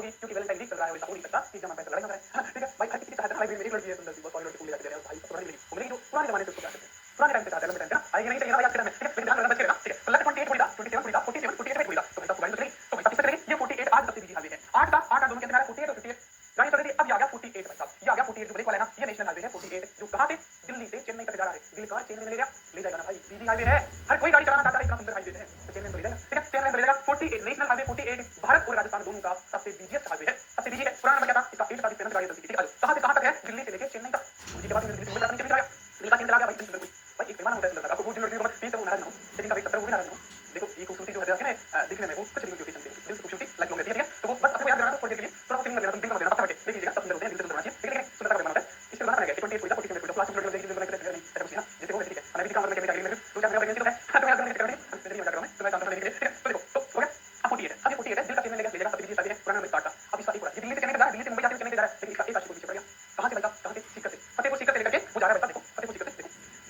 होगी क्योंकि Valentine week चल रहा है और ऐसा हो नहीं सकता कि एग्जाम में लड़ाई ना है, ठीक है भाई। हर किसी की चाहता है भाई, मेरी एक लड़की है सुंदर सी, बहुत सारी लड़की को ले जाके दे रहा है भाई, पुरानी मिलेगी वो मिलेगी जो पुराने जमाने से उसको चाहते थे, पुराने टाइम पे चाहते हैं, लंबे टाइम पे ना आएगी नहीं, चाहिए ना भाई आज के टाइम में, ठीक है लेकिन ध्यान रखना बच के रहना, ठीक है। तो लग 28 होगा, 27 होगा, 47 48 होगा, तो भाई साहब गाड़ी चलेगी, तो भाई साहब किस तरह ये 48 आज सबसे बिजी हाईवे है, 8 दोनों के अंदर 48 और 58 गाड़ी चल रही थी। अब ये आ गया 48 भाई साहब, ये आ गया 48 जो ब्रेक वाला है ना, ये नेशनल हाईवे है 48 जो कहां से दिल्ली से चेन्नई तक जा रहा है, दिल्ली का चेन्नई में ले जाएगा ना भाई, बिजी हाईवे है, हर कोई गाड़ी चलाना चाहता है, इतना सुंदर हाईवे है, तो चेन्नई में ले जाएगा, ठीक है चेन्नई में ले जाएगा 48 नेशनल हाईवे 48 भारत और राजस्थान दोनों का सबसे बिजीएस्ट हाईवे है, सबसे बिजी है। पुराना नंबर क्या था इसका, 8 का गाड़ी चलती थी, कहां से कहां तक है, दिल्ली से लेकर चेन्नई तक, मुझे के बाद दिल्ली से मुंबई तक चला गया, दिल्ली का चेन्नई चला गया भाई, सुंदर भाई एक पैमाना होता है सुंदर, आपको वो जो लड़की को मैं 20 तक नाराज ना हो, लेकिन का 70 वो भी नाराज ना हो, देखो ये खूबसूरती जो है ना दिखने में वो कुछ नहीं होती, दिल से खूबसूरती लाइक लोग कहते हैं, तो वो बस आपको याद रखना थोड़ी देर के लिए, थोड़ा फीलिंग लगेगा, तुम दिल में देना पक्का देख लीजिएगा, सब सुंदर होते हैं, दिल से सुंदर होना चाहिए, ठीक है सुंदर का बनाना है, इसके बाद बनाएगा 28 पूरा 47 पूरा प्लास्टिक लड़के देखिए बनाकर नहीं ऐसा कुछ ना, जैसे वो ठीक है मैं भी काम करने के लिए दो चार जगह वैकेंसी तो है, तो मैं करने के लिए नहीं मजा कर रहा हूं, तो मैं काम करने के लिए, ठीक है तो देखो तो हो गया अब 48 है, अब ये 48 है, दिल का चेन्नई ले जाएगा सब बिजी शादी है, पुराना में स्टार्ट था, अब इसका एक पूरा ये दिल्ली से चेन्नई जा रहा है, दिल्ली से मुंबई जाके चेन्नई जा रहा है, लेकिन इसका एक राशि को पीछे पड़ गया, कहां से भाई साहब, कहां से सीकर से, फतेहपुर सीकर से लेकर के वो जा रहा है भाई साहब, देखो फतेहपुर सीकर से,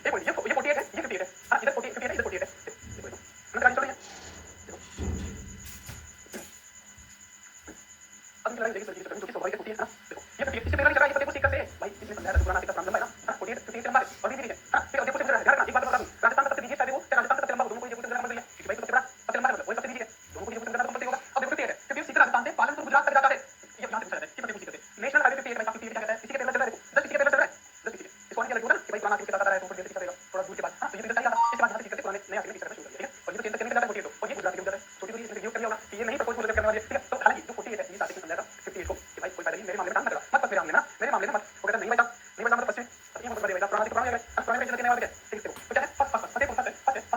देखो ये 48 है, ये 58 है, हां इधर 48 है, इधर 48 है, देखो मैं गाड़ी चल रही है, अब चला देखिए सर जो कि स्वाभाविक होती है ना, देखो ये 58 इससे पहले चल रहा है, ये फतेहपुर सीकर से भाई, इसमें समझाया था पुराना सीकर लंबा है ना, 48 लंबा है और भी है, हां ठीक है देखो चल रहा है, ध्यान रखना एक बात बता दूं, राजस्थान का सबसे बिजी शायद वो राजस्थान का सबसे लंबा दोनों को ये कुछ नंबर दिया, क्योंकि भाई सबसे बड़ा सबसे लंबा है वो सबसे बिजी है, दोनों को ये कुछ नंबर कंपनी होगा, अब देखो 58 है, क्योंकि सीकर राजस्थान से पालनपुर गुजरात तक जाता है, ये यहां से पूछा जाता है कि फतेहपुर सीकर से नेशनल हाईवे 58 में काफी क्या कहता है, इसी के पहले चल रहा है, देखो 10 इसी के पहले चल रहा है, 10 इसी के इसको क्या लगेगा कि भाई पुराना सीकर आता है, तो फिर देखते चलेगा थोड़ा दूर के बाद, हां तो ये भी चाहिए था, इसके बाद सीकर से पुराने नया सीकर शुरू कर दिया, ठीक है और ये चेंज करने के बाद 48 और ये गुजरात के अंदर है, छोटी दूरी इसमें यूज कर लिया होगा कि ये नहीं प्रपोज करने वाले, ठीक है तो हालांकि जो 48 है ये साथ में समझाएगा 58 को कि भाई कोई फायदा नहीं, मेरे मामले में काम करेगा मत मेरे मामले में ना, मेरे मामले में मत, वो कहता नहीं भाई साहब नहीं भाई साहब फर्स्ट में ये मतलब बड़े भाई पुराना से पुराना है, पुराने में चलने वाले हैं, ठीक है तो क्या है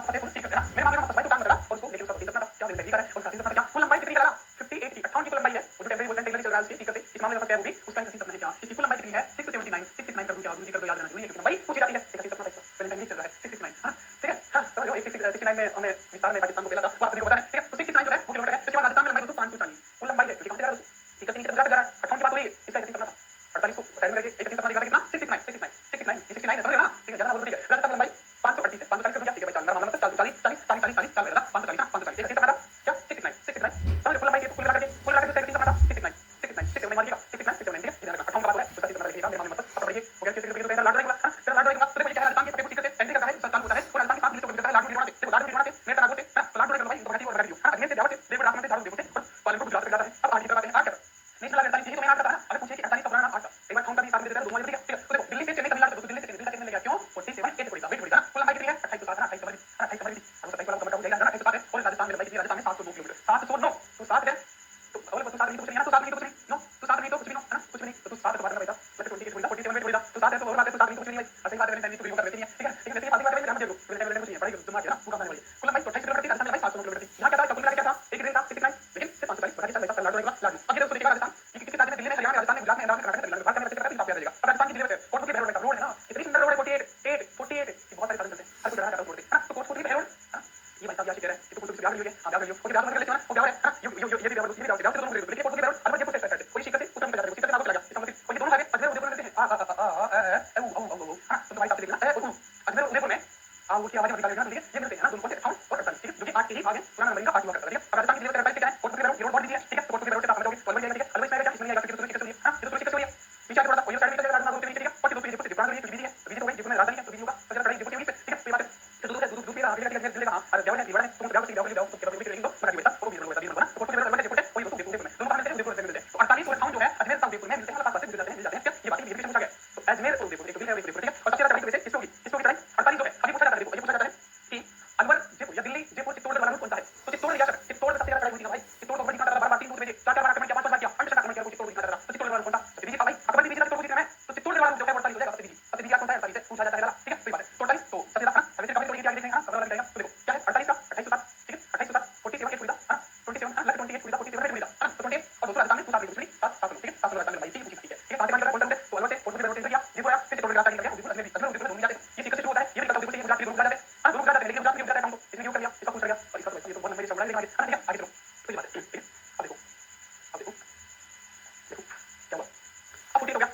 फतेहपुर सीकर है ना, मेरे मामले में फर्स्ट भाई तो काम करेगा और उसको लेकिन उसका कितना क्या दिल लगी करे और साथी सपना क्या कुल लंबाई कितनी करेगा 58 की 58 की कुल लंबाई है, वो जो टेम्परेरी बोलते हैं टेक्निकली चल रहा है उसकी सीकर से इस मामले में क्या होगी उसका किसी सपना है क्या, इसकी कुल लंबाई कितनी है 679 69 कर दूं क्या दूं कर दो याद रहना चाहिए, क्योंकि लंबाई पूछी जाती है, ठीक है सपना वैलेंटाइन वीक चल रहा है 69 हां ठीक है हां तो जो 69 में हमें विस्तार में पाकिस्तान को खेला था वो आपको पता है, ठीक है तो 69 जो है वो किलोमीटर है, उसके बाद राजस्थान में लंबाई 540 कुल लंबाई है, क्योंकि कहां से जा रहा है ठीक है नीचे जा रहा है 58 की बात हुई इसका कितना सपना था 48 को साइड में लेके एक सपना दिखा कितना 69 समझ रहे ना, ठीक है ज्यादा बोल ठीक है राजस्थान लंबाई 538 से 540 कर दिया, ठीक है भाई चल रहा मतलब 40 चल रहा 540 540 एक सपना क्या 69 समझ कुल लंबाई के कुल लगा के सपना था 69 मारिएगा 69 ठीक है इधर 58 का बात है उसका सपना देखिएगा मेरे मामले में पकड़ लीजिए हो गया किसी के तो लाड रहेगा तेरा लाड रहेगा तो देखो ये क्या है राजस्थान के फतेहपुर सीकर से एंट्री करता है चालू होता है और राजस्थान के साथ मिलकर करता है लाड निर्माण से, देखो लाड निर्माण से मेरे तनाव से ना लाड रहेगा भाई तो घाटी और घाटी हां अग्नि से जाओ से देखो राजस्थान से झाड़ू देखो से पालनपुर गुजरात तक जाता है, अब आगे करते हैं 8 नेशनल हाईवे 48 यही तो मैं 8 करता है ना, अगर पूछे कि 48 का पुराना 8 का एक बार काउंट कर दी साथ में देता है 2 ठीक है तो देखो दिल्ली से चेन्नई तमिलनाडु तो दिल्ली से चेन्नई ले गया क्यों 47 8 पड़ेगा वेट पड़ेगा कुल लंबाई कितनी है 28 तो 7 28 कमर 28 कमर अब 27 वाला कमर का हो जाएगा ना 28 है और राजस्थान में लंबाई कितनी है राजस्थान में 709 किलोमीटर 709 तो 7 है तो अगर बस 7 नहीं तो कुछ नहीं है ना, तो 7 नहीं तो कुछ नहीं नो तो 7 नहीं तो कुछ भी नो है ना कुछ भी नहीं तो 7 तो बात करना भाई 28 बोला 47 बोला तो 7 है तो और बात है तो 7 नहीं तो कुछ नहीं भाई ऐसे बात करने तो रिमूव कर देते हैं, ठीक है लेकिन ऐसे बात है ध्यान दे लो वेलेंटाइन कुछ नहीं है बड़ी दिमाग है ना पूरा करने वाली कुल लंबाई 28 किलोमीटर थी, राजस्थान में लंबाई 709 किलोमीटर थी, यहां क्या था कबूल क्या था एक दिन था 69 लेकिन से 540 बढ़ा के चल रहा लाडू रहेगा लाडू अब ये देखो राजस्थान ये किसी राज्य में दिल्ली में हरियाणा राजस्थान में गुजरात में अहमदाबाद कर्नाटक तेलंगाना भारत में कितने का जाएगा, अब राजस्थान की दिल्ली में कोटपुर के रोड है ना कितनी सुंदर रोड है 48 बहुत सारे साधन चलते हैं हर कोई डरा रोड है तो कोटपुर के रोड ये भाई साहब याद करें कि तो कोटपुर से ब्याह हो गया आप ब्याह कर लियो ओके ब्याह कर लेते हैं वो ब्याह है ये भी ब्याह से दोनों को लेके कोटपुर के रोड अब ये को सेट कोई शिकायत उतम पे जाएगा सीधा नाम चला गया इसका मतलब कोई दोनों आगे अजमेर उदयपुर में देते हैं हां तो भाई साहब देख लेना अजमेर उदयपुर में वो की आवाज निकाल लेना ठीक है ये मिलते हैं ना दोनों को अकाउंट और 48 ठीक है जो कि 8 के ही भाग है पुराना नंबर का 5 हुआ करता है, ठीक है अब राजस्थान की दिल्ली में 48 क्या है कोटपुर के रोड बहुत दीजिए ठीक है तो कोटपुर के रोड से आप समझोगे तो जाएगा ठीक है अलवेज में इसमें आएगा किसी दूसरे के हां ये दूसरे के पीछे थोड़ा सा कोई साइड में चलेगा राजस्थान रोड के नीचे ठीक है 42 पेज से पुराना है बिजी है बिजी हो गई जिसमें राजधानी है तो बिजी होगा तो जरा कड़ी देखो ठीक है तो ये बात है तो दूसरे का आगे जाके दिल्ली का अरे जाओ ना दीवार है तुम जाओ तो के बाद देखो बना दिया तो वो भी बना कोटपुर के रोड में देखो वही देखो में दोनों काम मिलते हैं तो 48 और अकाउंट जो है अजमेर साउथ उदयपुर में मिलते हैं मतलब पास से मिल जाते हैं ये बात ये पूछा गया तो अजमेर और उदयपुर एक बिल है उदयपुर ठीक है और सबसे ज्यादा तरीके से इसको कितना 48 जो है अभी पूछा जाता है, देखो ये पूछा जाता है कि अलवर जयपुर या दिल्ली जयपुर चित्तौड़गढ़ वाला रूट कौन सा है, तो चित्तौड़ लिया सर चित्तौड़ सबसे ज्यादा लड़ाई हुई थी भाई चित्तौड़ को बड़ी मात्रा बार-बार 3 भेजे 4 बार आक्रमण किया 5 बार किया 5 आक्रमण किया चित्तौड़ की मात्रा तो चित्तौड़ वाला कौन सा बीजेपी भाई अकबर बीजेपी चित्तौड़ की है तो चित्तौड़ वाला जो है 48 हो जाएगा सबसे बीजेपी कौन सा है 48 से पूछा जाता है ठीक है तो ये बात है 48 तो सबसे ज्यादा अभी से कमेंट करके आगे देखेंगे हां सब लग जाएगा तो देखो क्या है 48 का 28 के साथ ठीक है 28 के साथ 47 पूरा हां 27 हां लग 28 पूरा 47 मिला हां तो 28 और दूसरा राजस्थान में पूरा दूसरी 7 7 ठीक है 7 राजस्थान में भाई ठीक है ठीक है बात कर बोलते हैं तो अलवर से कोटपुर के रोड से गया ये बोला फिर चित्तौड़ राजस्थान निकल गया उधर अजमेर दोनों जाते ये सीक्रेट होता है ये भी बताओ देखो गुजरात के लोग जाते हैं हां दोनों जाते हैं लेकिन गुजरात में जाता है काम तो इसने क्यों कर दिया इसका पूछ गया और इसका तो ये तो बहुत लंबी चौड़ा लेकिन आगे हां आगे चलो तो ये बात है ठीक है अब देखो क्या हुआ अब 48 हो गया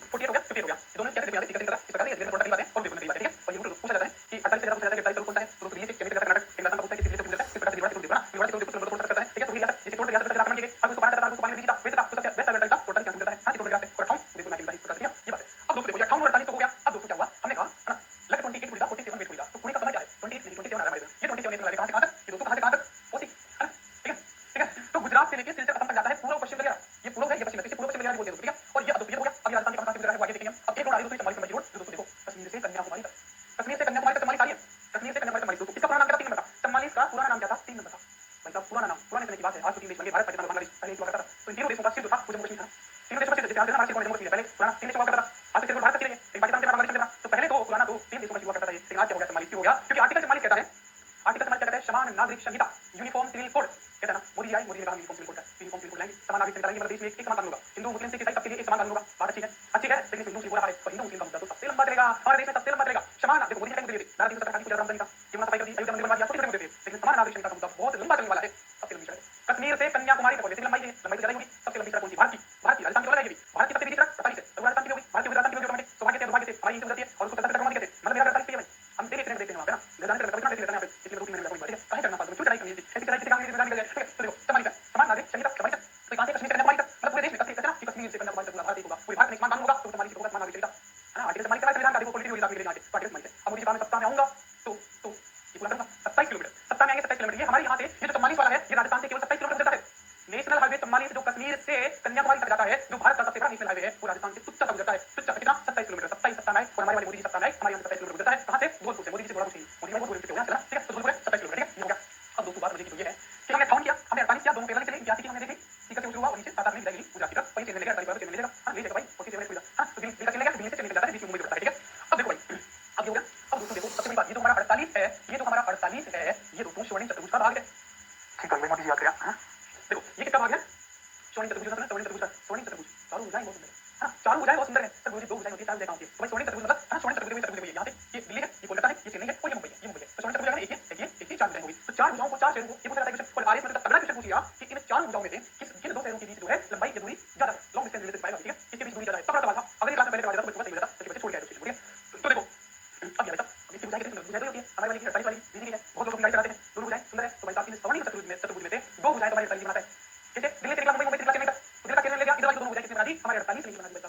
58 हो गया दोनों क्या कहते हैं ठीक है इस प्रकार ये प्रोडक्ट की बात है और देखो बात है ठीक है और ये पूछा जाता है कि 48 से ज्यादा पूछा जाता है कि 48 कौन सा है तो दिल्ली से चेन्नई तक कर्नाटक एक रास्ता पूछता है कि दिल्ली से पूछता है इस प्रकार से विवाद को देखो ना विवाद को देखो तो कौन सा करता है ठीक है तो ये जैसे तोड़ दिया तो आक्रमण के अब उसको बाहर करता है उसको पानी नहीं जीता वैसे से खत्म तक जाता है पूर्व पश्चिम गलियारा, ये पूर्व है ये पश्चिम है, इसे पूर्व पश्चिम गलियारा बोलते हैं, ठीक है। और ये अब दोस्तों ये हो गया, अब ये राजस्थान के पास गुजरा है, वो आगे देखेंगे हम। अब एक रोड आ रही है दोस्तों चंबल संबंधी रोड, जो दोस्तों देखो कश्मीर से कन्याकुमारी तक, कश्मीर से कन्याकुमारी तक चंबालीस आ रही है, कश्मीर से कन्याकुमारी दोस्तों इसका पुराना नाम क्या था, 3 नंबर का, चंबालीस का पुराना नाम क्या था, 3 नंबर का। भाई साहब पुराना नाम, पुराने समय की बात है, आज तो 3 देश बन गए, भारत पाकिस्तान बांग्लादेश पहले एक हुआ करता था, तो इन तीनों देशों का सिर जो था वो जम्मू कश्मीर था। तीनों देशों का सिर जैसे आज हमारा सिर जम्मू कश्मीर है, पहले पुराना 3 देशों का करता था, आज सिर भारत का सिर है, एक पाकिस्तान के बांग्लादेश के, तो पहले तो पुराना तो 3 देशों का हुआ करता था, लेकिन आज क्या हो गया 44 हो गया, क्योंकि आर्टिकल 44 कहता है, आर्टिकल 44 कहता है समान नागरिक संहिता, यूनिफॉर्म सिविल कोड कहता है ना, मोदी जी आए, मोदी ने कहा यूनिफॉर्म सिविल कोड है, यूनिफॉर्म सिविल कोड लाएंगे, समान नागरिक संहिता लाएंगे, मतलब देश में एक समान कानून होगा, हिंदू मुस्लिम सिख ईसाई सबके लिए एक समान कानून होगा, बात अच्छी है, लेकिन हिंदू मुस्लिम बोला है तो हिंदू मुस्लिम का मुद्दा तो सबसे लंबा चलेगा, हमारे देश में सबसे लंबा चलेगा, समान देखो मोदी ने कहा मुद्दे दारा 370 की रामधनी का यमुना सफाई कर दी, अयोध्या मंदिर बनवा दिया, छोटे छोटे मुद्दे थे, लेकिन समान नागरिक संहिता का मुद्दा बहुत लंबा चलने वाला है, सबसे लंबी सड़क कश्मीर से कन्याकुमारी तक, वैसे लंबाई है, लंबाई तो ज्यादा होगी, सबसे लंबी सड़क कौन सी, भारत की राजस्थान की वाला है, भारत की सबसे लंबी सड़क 27 है, तो राजस्थान की होगी, भारत की राजस्थान की होगी, सौभाग्य से दुर्भाग्य से हमारी इनसे जाती है और उसको 10 तक कहते हैं, मतलब मेरा 48 पे है, हम देखते हैं वहां पे ना गजानन करके कभी लेते हैं यहाँ पे, इसलिए 2-3 महीने में कोई बात है, काहे करना फालतू में, क्यों चढ़ाई करनी है, ऐसी चढ़ाई किसी काम की निगरानी कर जाए, तो देखो समान नागरिक संहिता 27 तक, तो कहां से कश्मीर से कन्याकुमारी तक, मतलब पूरे देश में कहते हैं ना कि कश्मीर से कन्याकुमारी तक पूरा भारत एक होगा, पूरे भारत में समान कानून होगा, तो समान होगा, समान नागरिक संहिता है ना, आर्टिकल 27 का संविधान का देखो पॉलिटिकल हिसाब से लेके आके, तो आर्टिकल 27 अब मुझे काम में सत्ता में आऊंगा तो ये पूरा करूंगा 27 किलोमीटर, सत्ता में आएंगे 27 किलोमीटर, ये हमारे यहाँ से ये जो 44 वाला है, ये राजस्थान से केवल 27 किलोमीटर गुजरता है, नेशनल हाईवे 44 जो कश्मीर से कन्याकुमारी तक जाता है, जो भारत का सबसे बड़ा नेशनल हाईवे है, वो राजस्थान से तुच्चा तक गुजरता है, तुच्चा कितना 27 किलोमीटर, 27 सत्ता में, और हमारे वाले मोदी जी सत्ता में हमारे यहाँ 27 किलोमीटर गुजरता है, कहां से धौलपुर से, मोदी जी से थोड़ा कुछ नहीं, मोदी भाई बहुत बोल चुके हैं, ठीक है, तो धौलपुर 27 किलोमीटर, ठीक है, ये हो गया। अब दोस्तों बात मुझे की तो ये है कि हमने काउंट किया, हमने 48 किया, दोनों पेपर चले, 81 की हमने देखी, ठीक है, शुरू हुआ और नीचे 7-8 मिनट लगेगी गुजरात की तरफ, वही चेन मिलेगा, 48 चेन मिलेगा, हां ले जाएगा भाई, ओके चेन मिलेगा, हां तो दिल्ली का चेन लेगा, दिल्ली से चेन निकल जाता है, बीच में मुंबई जुड़ता है, ठीक है। अब देखो भाई, अब ये हो गया, अब दोस्तों देखो सबसे बड़ी बात, ये जो हमारा 48 है, ये जो हमारा 48 है, ये दोस्तों स्वर्णिम चतुर्भुज का भाग है, ठीक है, मोदी जी याद किया, देखो ये किसका भाग है, स्वर्णिम चतुर्भुज, स्वर्णिम चतुर्भुज, स्वर्णिम चतुर्भुज, चारों भुजाएं बहुत सुंदर है ना, चारों भुजाएं बहुत सुंदर है, सर मुझे 2 भुजाएं होती है, 4 भुजाएं होती है, तो भाई स्वर्णिम चतुर्भुज मतलब है ना, स्वर्णिम चतुर्भुज में यहाँ पे ये दिल्ली है, ये कोलकाता है, ये चेन्नई है और ये मुंबई है, ये मुंबई है, तो स्वर्णिम चतुर्भुज में एक 4 भुजाएं होगी, तो 4 भुजाओं को 4 शहरों को ये पूछा जाता है क्वेश्चन, और आरएस में तगड़ा क्वेश्चन पूछ लिया कि इन 4 भुजाओं में से किन 2 शहरों के बीच जो है लंबाई या दूरी ज्यादा है, लॉन्ग डिस्टेंस रिलेटिव पाएगा, ठीक है, इसके बीच दूरी ज्यादा है, तगड़ा सवाल था, अगर ये क्लास में पहले करवा देता तो मुझे सही मिलता, तो बच्चे छोड़ गए ठीक है, तो देखो अब ये बेटा अब इसकी भुजाएं कितनी भुजाएं होती है, हमारे वाली की 48 वाली बिजली की है, बहुत लोग गाड़ी चलाते हैं, दोनों भुजाएं सुंदर है, तो भाई साहब इन स्वर्णिम चतुर्भुज में से 2 भुजाएं तुम्हारे 48 बनाता है, जैसे दिल्ली से निकला मुंबई, मुंबई से निकला चेन्नई तक, तो दिल्ली का चेन्नई ले गया, इधर वाली दोनों भुजाएं कितनी बना दी, हमारे 48 से निकला बना दी,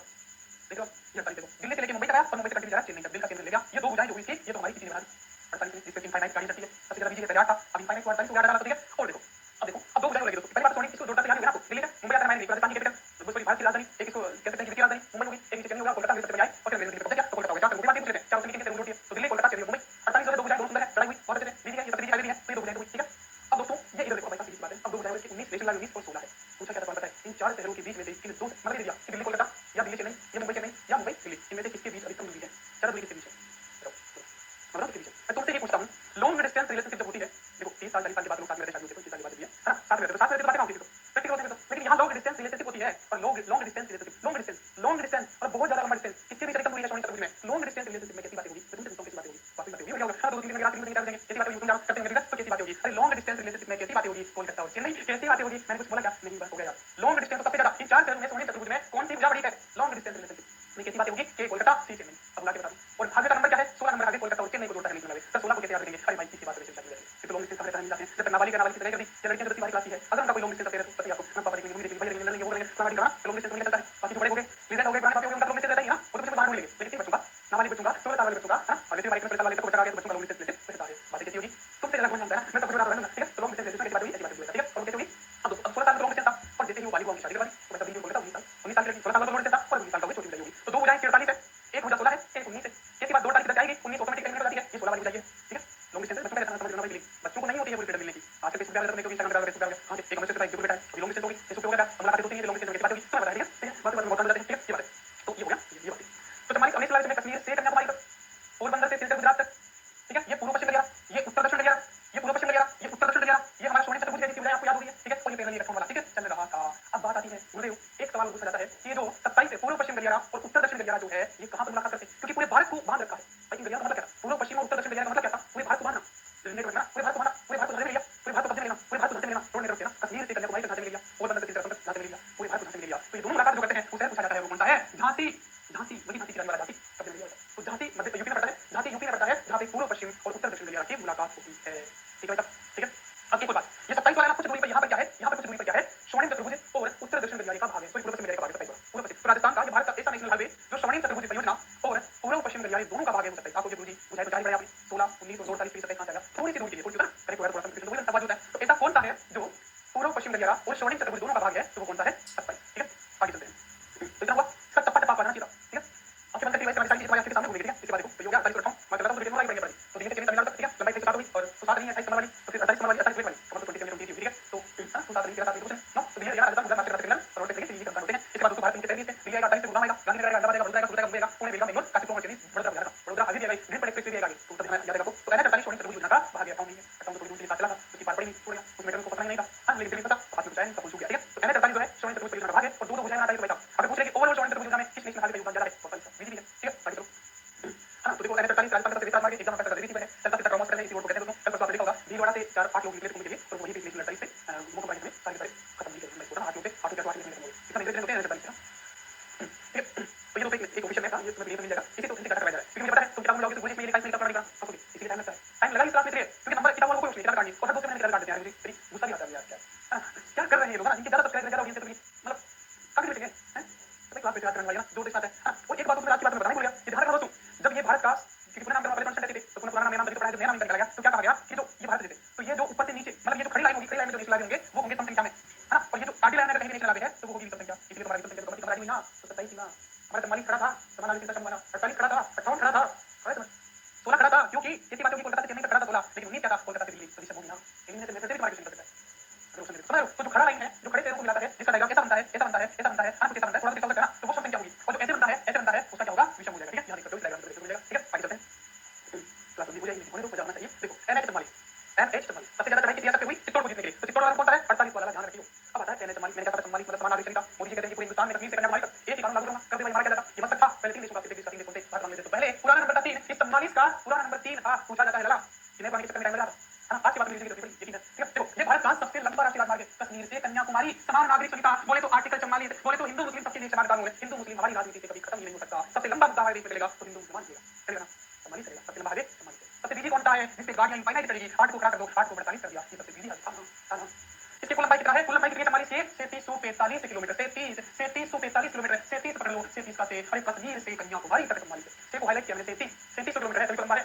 देखो ये 48 देखो दिल्ली से लेके मुंबई तक आया और मुंबई से कंटिन्यू जा चेन्नई तक, दिल्ली का चेन्नई ले गया, ये 2 भुजाएं जो हुई थी ये तो हमारी किसी ने बना दी 48 में, जिससे इनफाइनाइट गाड़ी चलती है, सबसे ज्यादा बिजली का 8 था, अब इनफाइनाइट को 48 को डाला, तो ठीक है, और देखो अब 2 भुजाएं लगी दोस्तों, पहली बात स्वर्णिम इसको जोड़ता है याद दिल्ली में मुंबई आता है, मैंने राजस्थान की कैपिटल, दूसरी भारत की राजधानी, एक इसको कहते हैं की राजधानी मुंबई होगी, एक नीचे चेन्नई होगा, कोलकाता में सबसे बड़ी आई और फिर दिल्ली में क्या तो कोलकाता होगा, 4 मुंबई बात पूछ रहे हैं, 4 कितने होती है, तो दिल्ली कोलकाता चेन्नई मुंबई 48 जो 2 भुजाएं बहुत सुंदर है, लड़ाई हुई बहुत अच्छे से, बिजली है ये सबसे बिजली है, तो ये 2 भुजाएं हुई, ठीक है। अब दोस्तों ये इधर देखो भाई साहब बात है, अब 2 भुजाएं 19 नेशनल हाईवे 19 और 16 है, पूछा क्या पता है इन 4 शहरों के बीच में से किन 2 मतलब ये दिया कि दिल्ली कोलकाता या दिल्ली चेन्नई या मुंबई चेन्नई या मुंबई दिल्ली, इनमें से किसके बीच अधिकतम दूरी है, ज्यादा दूरी किसके बीच है, मतलब किसके बीच है, मैं तुमसे ये पूछता हूँ लॉन्ग डिस्टेंस रिलेशनशिप जब होती है, देखो 30 साल 40 साल के बाद लोग साथ में रहते शादी होती है, 30 साल के बाद भी है ना, साथ में रहते तो साथ में रहते बातें होती है, प्रैक्टिकल होती है, लेकिन यहाँ लॉन्ग डिस्टेंस रिलेशनशिप होती है, और long distance relationship long distance और बहुत ज्यादा लंबा डिस्टेंस किसके बीच अधिकतम दूरी है स्वर्णिम चतुर्भुज में, लॉन्ग डिस्टेंस रिलेशनशिप में कैसी बातें होगी, तुमसे पूछता हूँ कैसी बातें होगी, वापस बातें होगी, ये होगा 2-3 दिन रात 3 दिन जाएंगे, कैसी बातें होगी तुम जानो करते हैं, तो कैसी बातें होगी, अरे लॉन्ग डिस्टेंस रिलेशनशिप में कैसी बातें होगी, कोलकाता और चेन्नई कैसी बातें होगी, मैंने कुछ बोला क्या, नहीं बस हो गया यार, लॉन्ग डिस्टेंस सबसे ज्यादा इन 4 शहरों में स्वर्णिम चतुर्भुज में कौन सी भुजा बड़ी है, लॉन्ग डिस्टेंस रिलेशनशिप में कैसी बातें होगी, के कोलकाता सी चेन्नई, अब ला के बता दूं, और भाग्य का नंबर क्या है, 16 नंबर आगे कोलकाता और चेन्नई को जोड़ता है नेशनल हाईवे, तो 16 को कैसे याद रखेंगे, अरे भाई किसी बात रिलेशन चाहिए, तो लॉन्ग डिस्टेंस हमें जाते हैं, जब तक नाबालिग की तरह कर दी, या लड़कियां तो 10 क्लास की है, अगर उनका कोई लॉन्ग डिस्टेंस अफेयर है तो पता आपको ना पापा देखेंगे, मम्मी देखेंगे, भाई देखेंगे, लड़के वो करेंगे, नाबालिग का लॉन्ग डिस्टेंस में चलता है, बाकी जो बड़े हो गए लीडर हो गए पुराने पापा हो गए, उनका लॉन्ग डिस्टेंस रहता ही ना, वो तो कुछ बाहर ढूंढ लेंगे, लेकिन बच्चों का नाबालिग बच्चों का 16 साल वाले बच्चों का है ना, और जैसे बाइक में 16 वाले तक बच्चा आ गया बच्चों का लॉन्ग डिस्टेंस रिलेशन रहता है, बातें कैसी होगी तुमसे ज्यादा कौन जानता है ना, मैं तो बता रहा हूं ठीक है, तो लॉन्ग डिस्टेंस रिलेशन की बात हुई ऐसी बात हुई, ठीक है, और कैसे होगी अब 16 साल का लॉन्ग डिस्टेंस था, और जैसे ही वो बालिग होगी शादी के बाद तो बच्चा बिल्कुल बोलता 19 साल की लड़की 16 साल का लॉन्ग डिस्टेंस था और 19 साल का छोटी लड़की होगी, तो 2 भुजाएं 43 है, एक भुजा 16 है, एक 19 है, कैसी बात 2 तारीख तक जाएगी, 19 ऑटोमेटिक एलिमिनेट हो जाती है, ये 16 वाली भुजा है, ठीक है, लॉन्ग डिस्टेंस बच्चों का समझ लेना भाई, बच्चों को नहीं होती है पूरी फ्रीडम मिलने की, आज के इंस्टाग्राम में तो इंस्टाग्राम पे फेसबुक पे हां एक हमें से एक बेटा है, लॉन्ग डिस्टेंस होगी, फेसबुक पे होगा मुलाकात होती है, लॉन्ग डिस्टेंस की बात होगी, तो बता ठीक है, बात मौका मिल जाता है, ठीक है, ये बात है, तो ये हो गया ये बात, तो तुम्हारी अगले स्लाइड में कश्मीर से कन्याकुमारी तक, पोरबंदर से सिलचर गुजरात तक, ठीक है, ये पूर्व पश्चिम गलियारा, ये उत्तर दक्षिण गलियारा, ये पूर्व पश्चिम गलियारा, ये उत्तर दक्षिण गलियारा, ये हमारा स्वर्णिम चतुर्भुज की भुजाएं आपको याद होगी, ठीक है, और ये पहले रखने वाला, ठीक है, चल रहा था, अब बात आती है गुरुदेव, एक सवाल पूछा जाता है कि ये जो 27 है पूर्व पश्चिम गलियारा और उत्तर दक्षिण गलियारा जो है ये कहां पर मुलाकात करते हैं, क्योंकि पूरे भारत को बांध रखा है, लेकिन गलियारा का मतलब क्या था, पूर्व पश्चिम और उत्तर दक्षिण गलियारा का मतलब क्या था, पूरे भारत को बांधना, नेटवर्क ना, पूरे भारत को बांधना, पूरे भारत को ढांचे में लिया, पूरे भारत को कब्जे में लेना, पूरे भारत को ढांचे में लेना, रोड नेटवर्क से ना, कश्मीर से कन्याकुमारी तक ढांचे में लिया, पोरबंदर से सिलचर तक ढांचे में लिया, पूरे भारत को ढांचे में लिया, तो ये दोनों मुलाकात जो करते हैं उसे पूछा जाता है वो कौन सा है, झांसी, झांसी वही झांसी की रानी वाला झांसी कब्जे में लिया, तो झांसी मध्य यूपी में पड़ता है, झांसी यूपी में पड़ता है, जहां पे पूर्व पश्चिम और उत्तर दक्षिण गलियारा की मुलाकात होती है, ठीक है भाई, ठीक है। अब एक और बात, ये 27 वाला कुछ दूरी पर यहाँ पर क्या है, यहाँ पर कुछ दूरी पर क्या है, स्वर्णिम चतुर्भुज और उत्तर दक्षिण गलियारे का भाग है, पूर्व पश्चिम गलियारे का भाग है 27 पूर्व पश्चिम, तो राजस्थान का ये भारत का ऐसा नेशनल हाईवे जो स्वर्णिम चतुर्भुज परियोजना और पूर्व पश्चिम गलियारे दोनों का भाग है, 27 आपको जो बुझी बुझाई तो जारी पड़े आपने 16 19 और 47 27 कहां जाएगा, थोड़ी सी दूरी के लिए थोड़ी सी ना करेक्ट थोड़ा सा कंफ्यूजन हो गया, समझ होता है, तो ऐसा कौन सा है जो पूर्व पश्चिम गलियारा और स्वर्णिम चतुर्भुज दोनों का भाग है, तो पोजीशन का भाग है और दो भुजाएं बनाता है तो भाई साहब अगर पूछ रहे कि ओवरऑल चौड़ाई में भुजा में किस नेशनल हाईवे का योगदान ज्यादा है 45 विधि भी है ठीक है आगे चलो तो देखो मैंने 47 राजस्थान का विकास मार्ग एकदम पैसा विधि है चलता फिरता क्रॉस करने इसी रोड को कहते हैं दोस्तों कल परसों आपने देखा होगा भीलवाड़ा से 4-8 लोग निकले थे घूमने के लिए और वही नेशनल लड़ाई से मुंह बाइक में सारे खत्म भी कर छोटा हाथियों पे 8 निकले इतना निकले होते हैं 47 तो ये तो एक ऑफिशियल में था ये तुम्हें मिल जाएगा इसी तो इनसे कटा जाएगा क्योंकि मुझे पता है तुम किताब में जाओगे तो मुझे इसमें ये लिखा है इसमें अपना लिखा आपको इसलिए टाइम लगता है टाइम लगा इस क्लास में इसलिए क्योंकि नंबर किताब वालों को कुछ निकाल काटनी और हर दोस्त मैंने निकाल काट दिया है मुझे तेरी गुस्सा भी आता है यार क्या कर रहे हैं लोग ना इनके ज्यादा सब्सक्राइब ज्यादा ऑडियंस है मतलब काफी बैठे हैं तो क्लास पे याद करने वाला ना जो देश आता है और एक बात तुम्हें आज की बात में बताना भूल गया ये ध्यान रखना दोस्तों जब ये भारत का क्योंकि पुराना नाम पहले कौन थे तो पुराना नाम मेरा नाम नया नाम निकल गया तो क्या कहा गया कि जो ये भारत देश है तो ये जो ऊपर से नीचे मतलब ये जो खड़ी लाइन होगी खड़ी लाइन में जो नेशनल होंगे वो होंगे समथिंग क्या में है ना और ये जो आगे लाइन में कहीं नेशनल आगे है तो वो होगी समथिंग क्या इसलिए तुम्हारी समथिंग तो तुम्हारी ना तो 27 ना हमारा 44 खड़ा था समाना कितना कम बना 48 खड़ा था 58 खड़ा था 16 खड़ा था क्योंकि इतनी बात होगी कोलकाता से चेन्नई तक खड़ा था 16 लेकिन उम्मीद क्या था कोलकाता से दिल्ली पोजीशन होगी ना लेकिन से मैसेज भी मार्केट कर सकता है समझ रहे हो तो जो खड़ा लाइन है जो खड़े पैरों को मिलाता है जिसका डायग्राम ऐसा बनता है ऐसा बनता है ऐसा बनता है कुछ ऐसा बनता है थोड़ा सा दिखा सकता है ना तो वो समथिंग क्या होगी और जो ऐसे बनता है उसका क्या होगा विषम हो जाएगा ठीक है यहां देख सकते हो डायग्राम देखो मिलेगा ठीक है आगे चलते हैं क्लास में मुझे होने को जानना चाहिए देखो NH44 सबसे ज्यादा चढ़ाई कितनी आ सकती हुई चित्तौड़ को जीतने के लिए तो चित्तौड़ वाला कौन सा है 48 वाला ध्यान रखियो अब आता है NH44 मैंने कहा था 44 मतलब समान नागरिक संहिता मोदी जी कहते हैं कि पूरे हिंदुस्तान में कश्मीर से कन्याकुमारी तक एक ही कानून लागू होगा कभी भाई हमारा क्या था ये मत था पहले 3 देशों का देश का 3 देशों से भारत बांग्लादेश तो पहले पुराना नंबर था 3 इस 44 का पुराना नंबर 3 था पूछा जाता है लला कितने पानी के चक्कर में टाइम लगा है ना आज की बात में यकीन है ठीक है देखो ये भारत का सबसे लंबा राष्ट्रीय राजमार्ग है कश्मीर से कन्याकुमारी समान नागरिक संहिता बोले तो आर्टिकल 44 बोले तो हिंदू मुस्लिम सबके लिए समान कानून है हिंदू मुस्लिम हमारी राजनीति से कभी खत्म ही नहीं हो सकता सबसे लंबा मुद्दा हमारे देश में चलेगा तो हिंदू मुसलमान चलेगा चलेगा ना 44 चलेगा सबसे लंबा है 44 सबसे बिजी कौन सा है जिससे गाड़ियां इंफाइनाइट चलेगी 8 को खड़ा कर दो 8 को 48 कर दिया ये सबसे बिजी है हां इसकी कुल लंबाई कितना है कुल लंबाई कितनी है 44 से 3345 किलोमीटर 3345 किलोमीटर 33 पकड़ लो 33 का से अरे कश्मीर से कन्याकुमारी तक 44 से को हाईलाइट किया मैंने 33 किलोमीटर है तभी लंबा है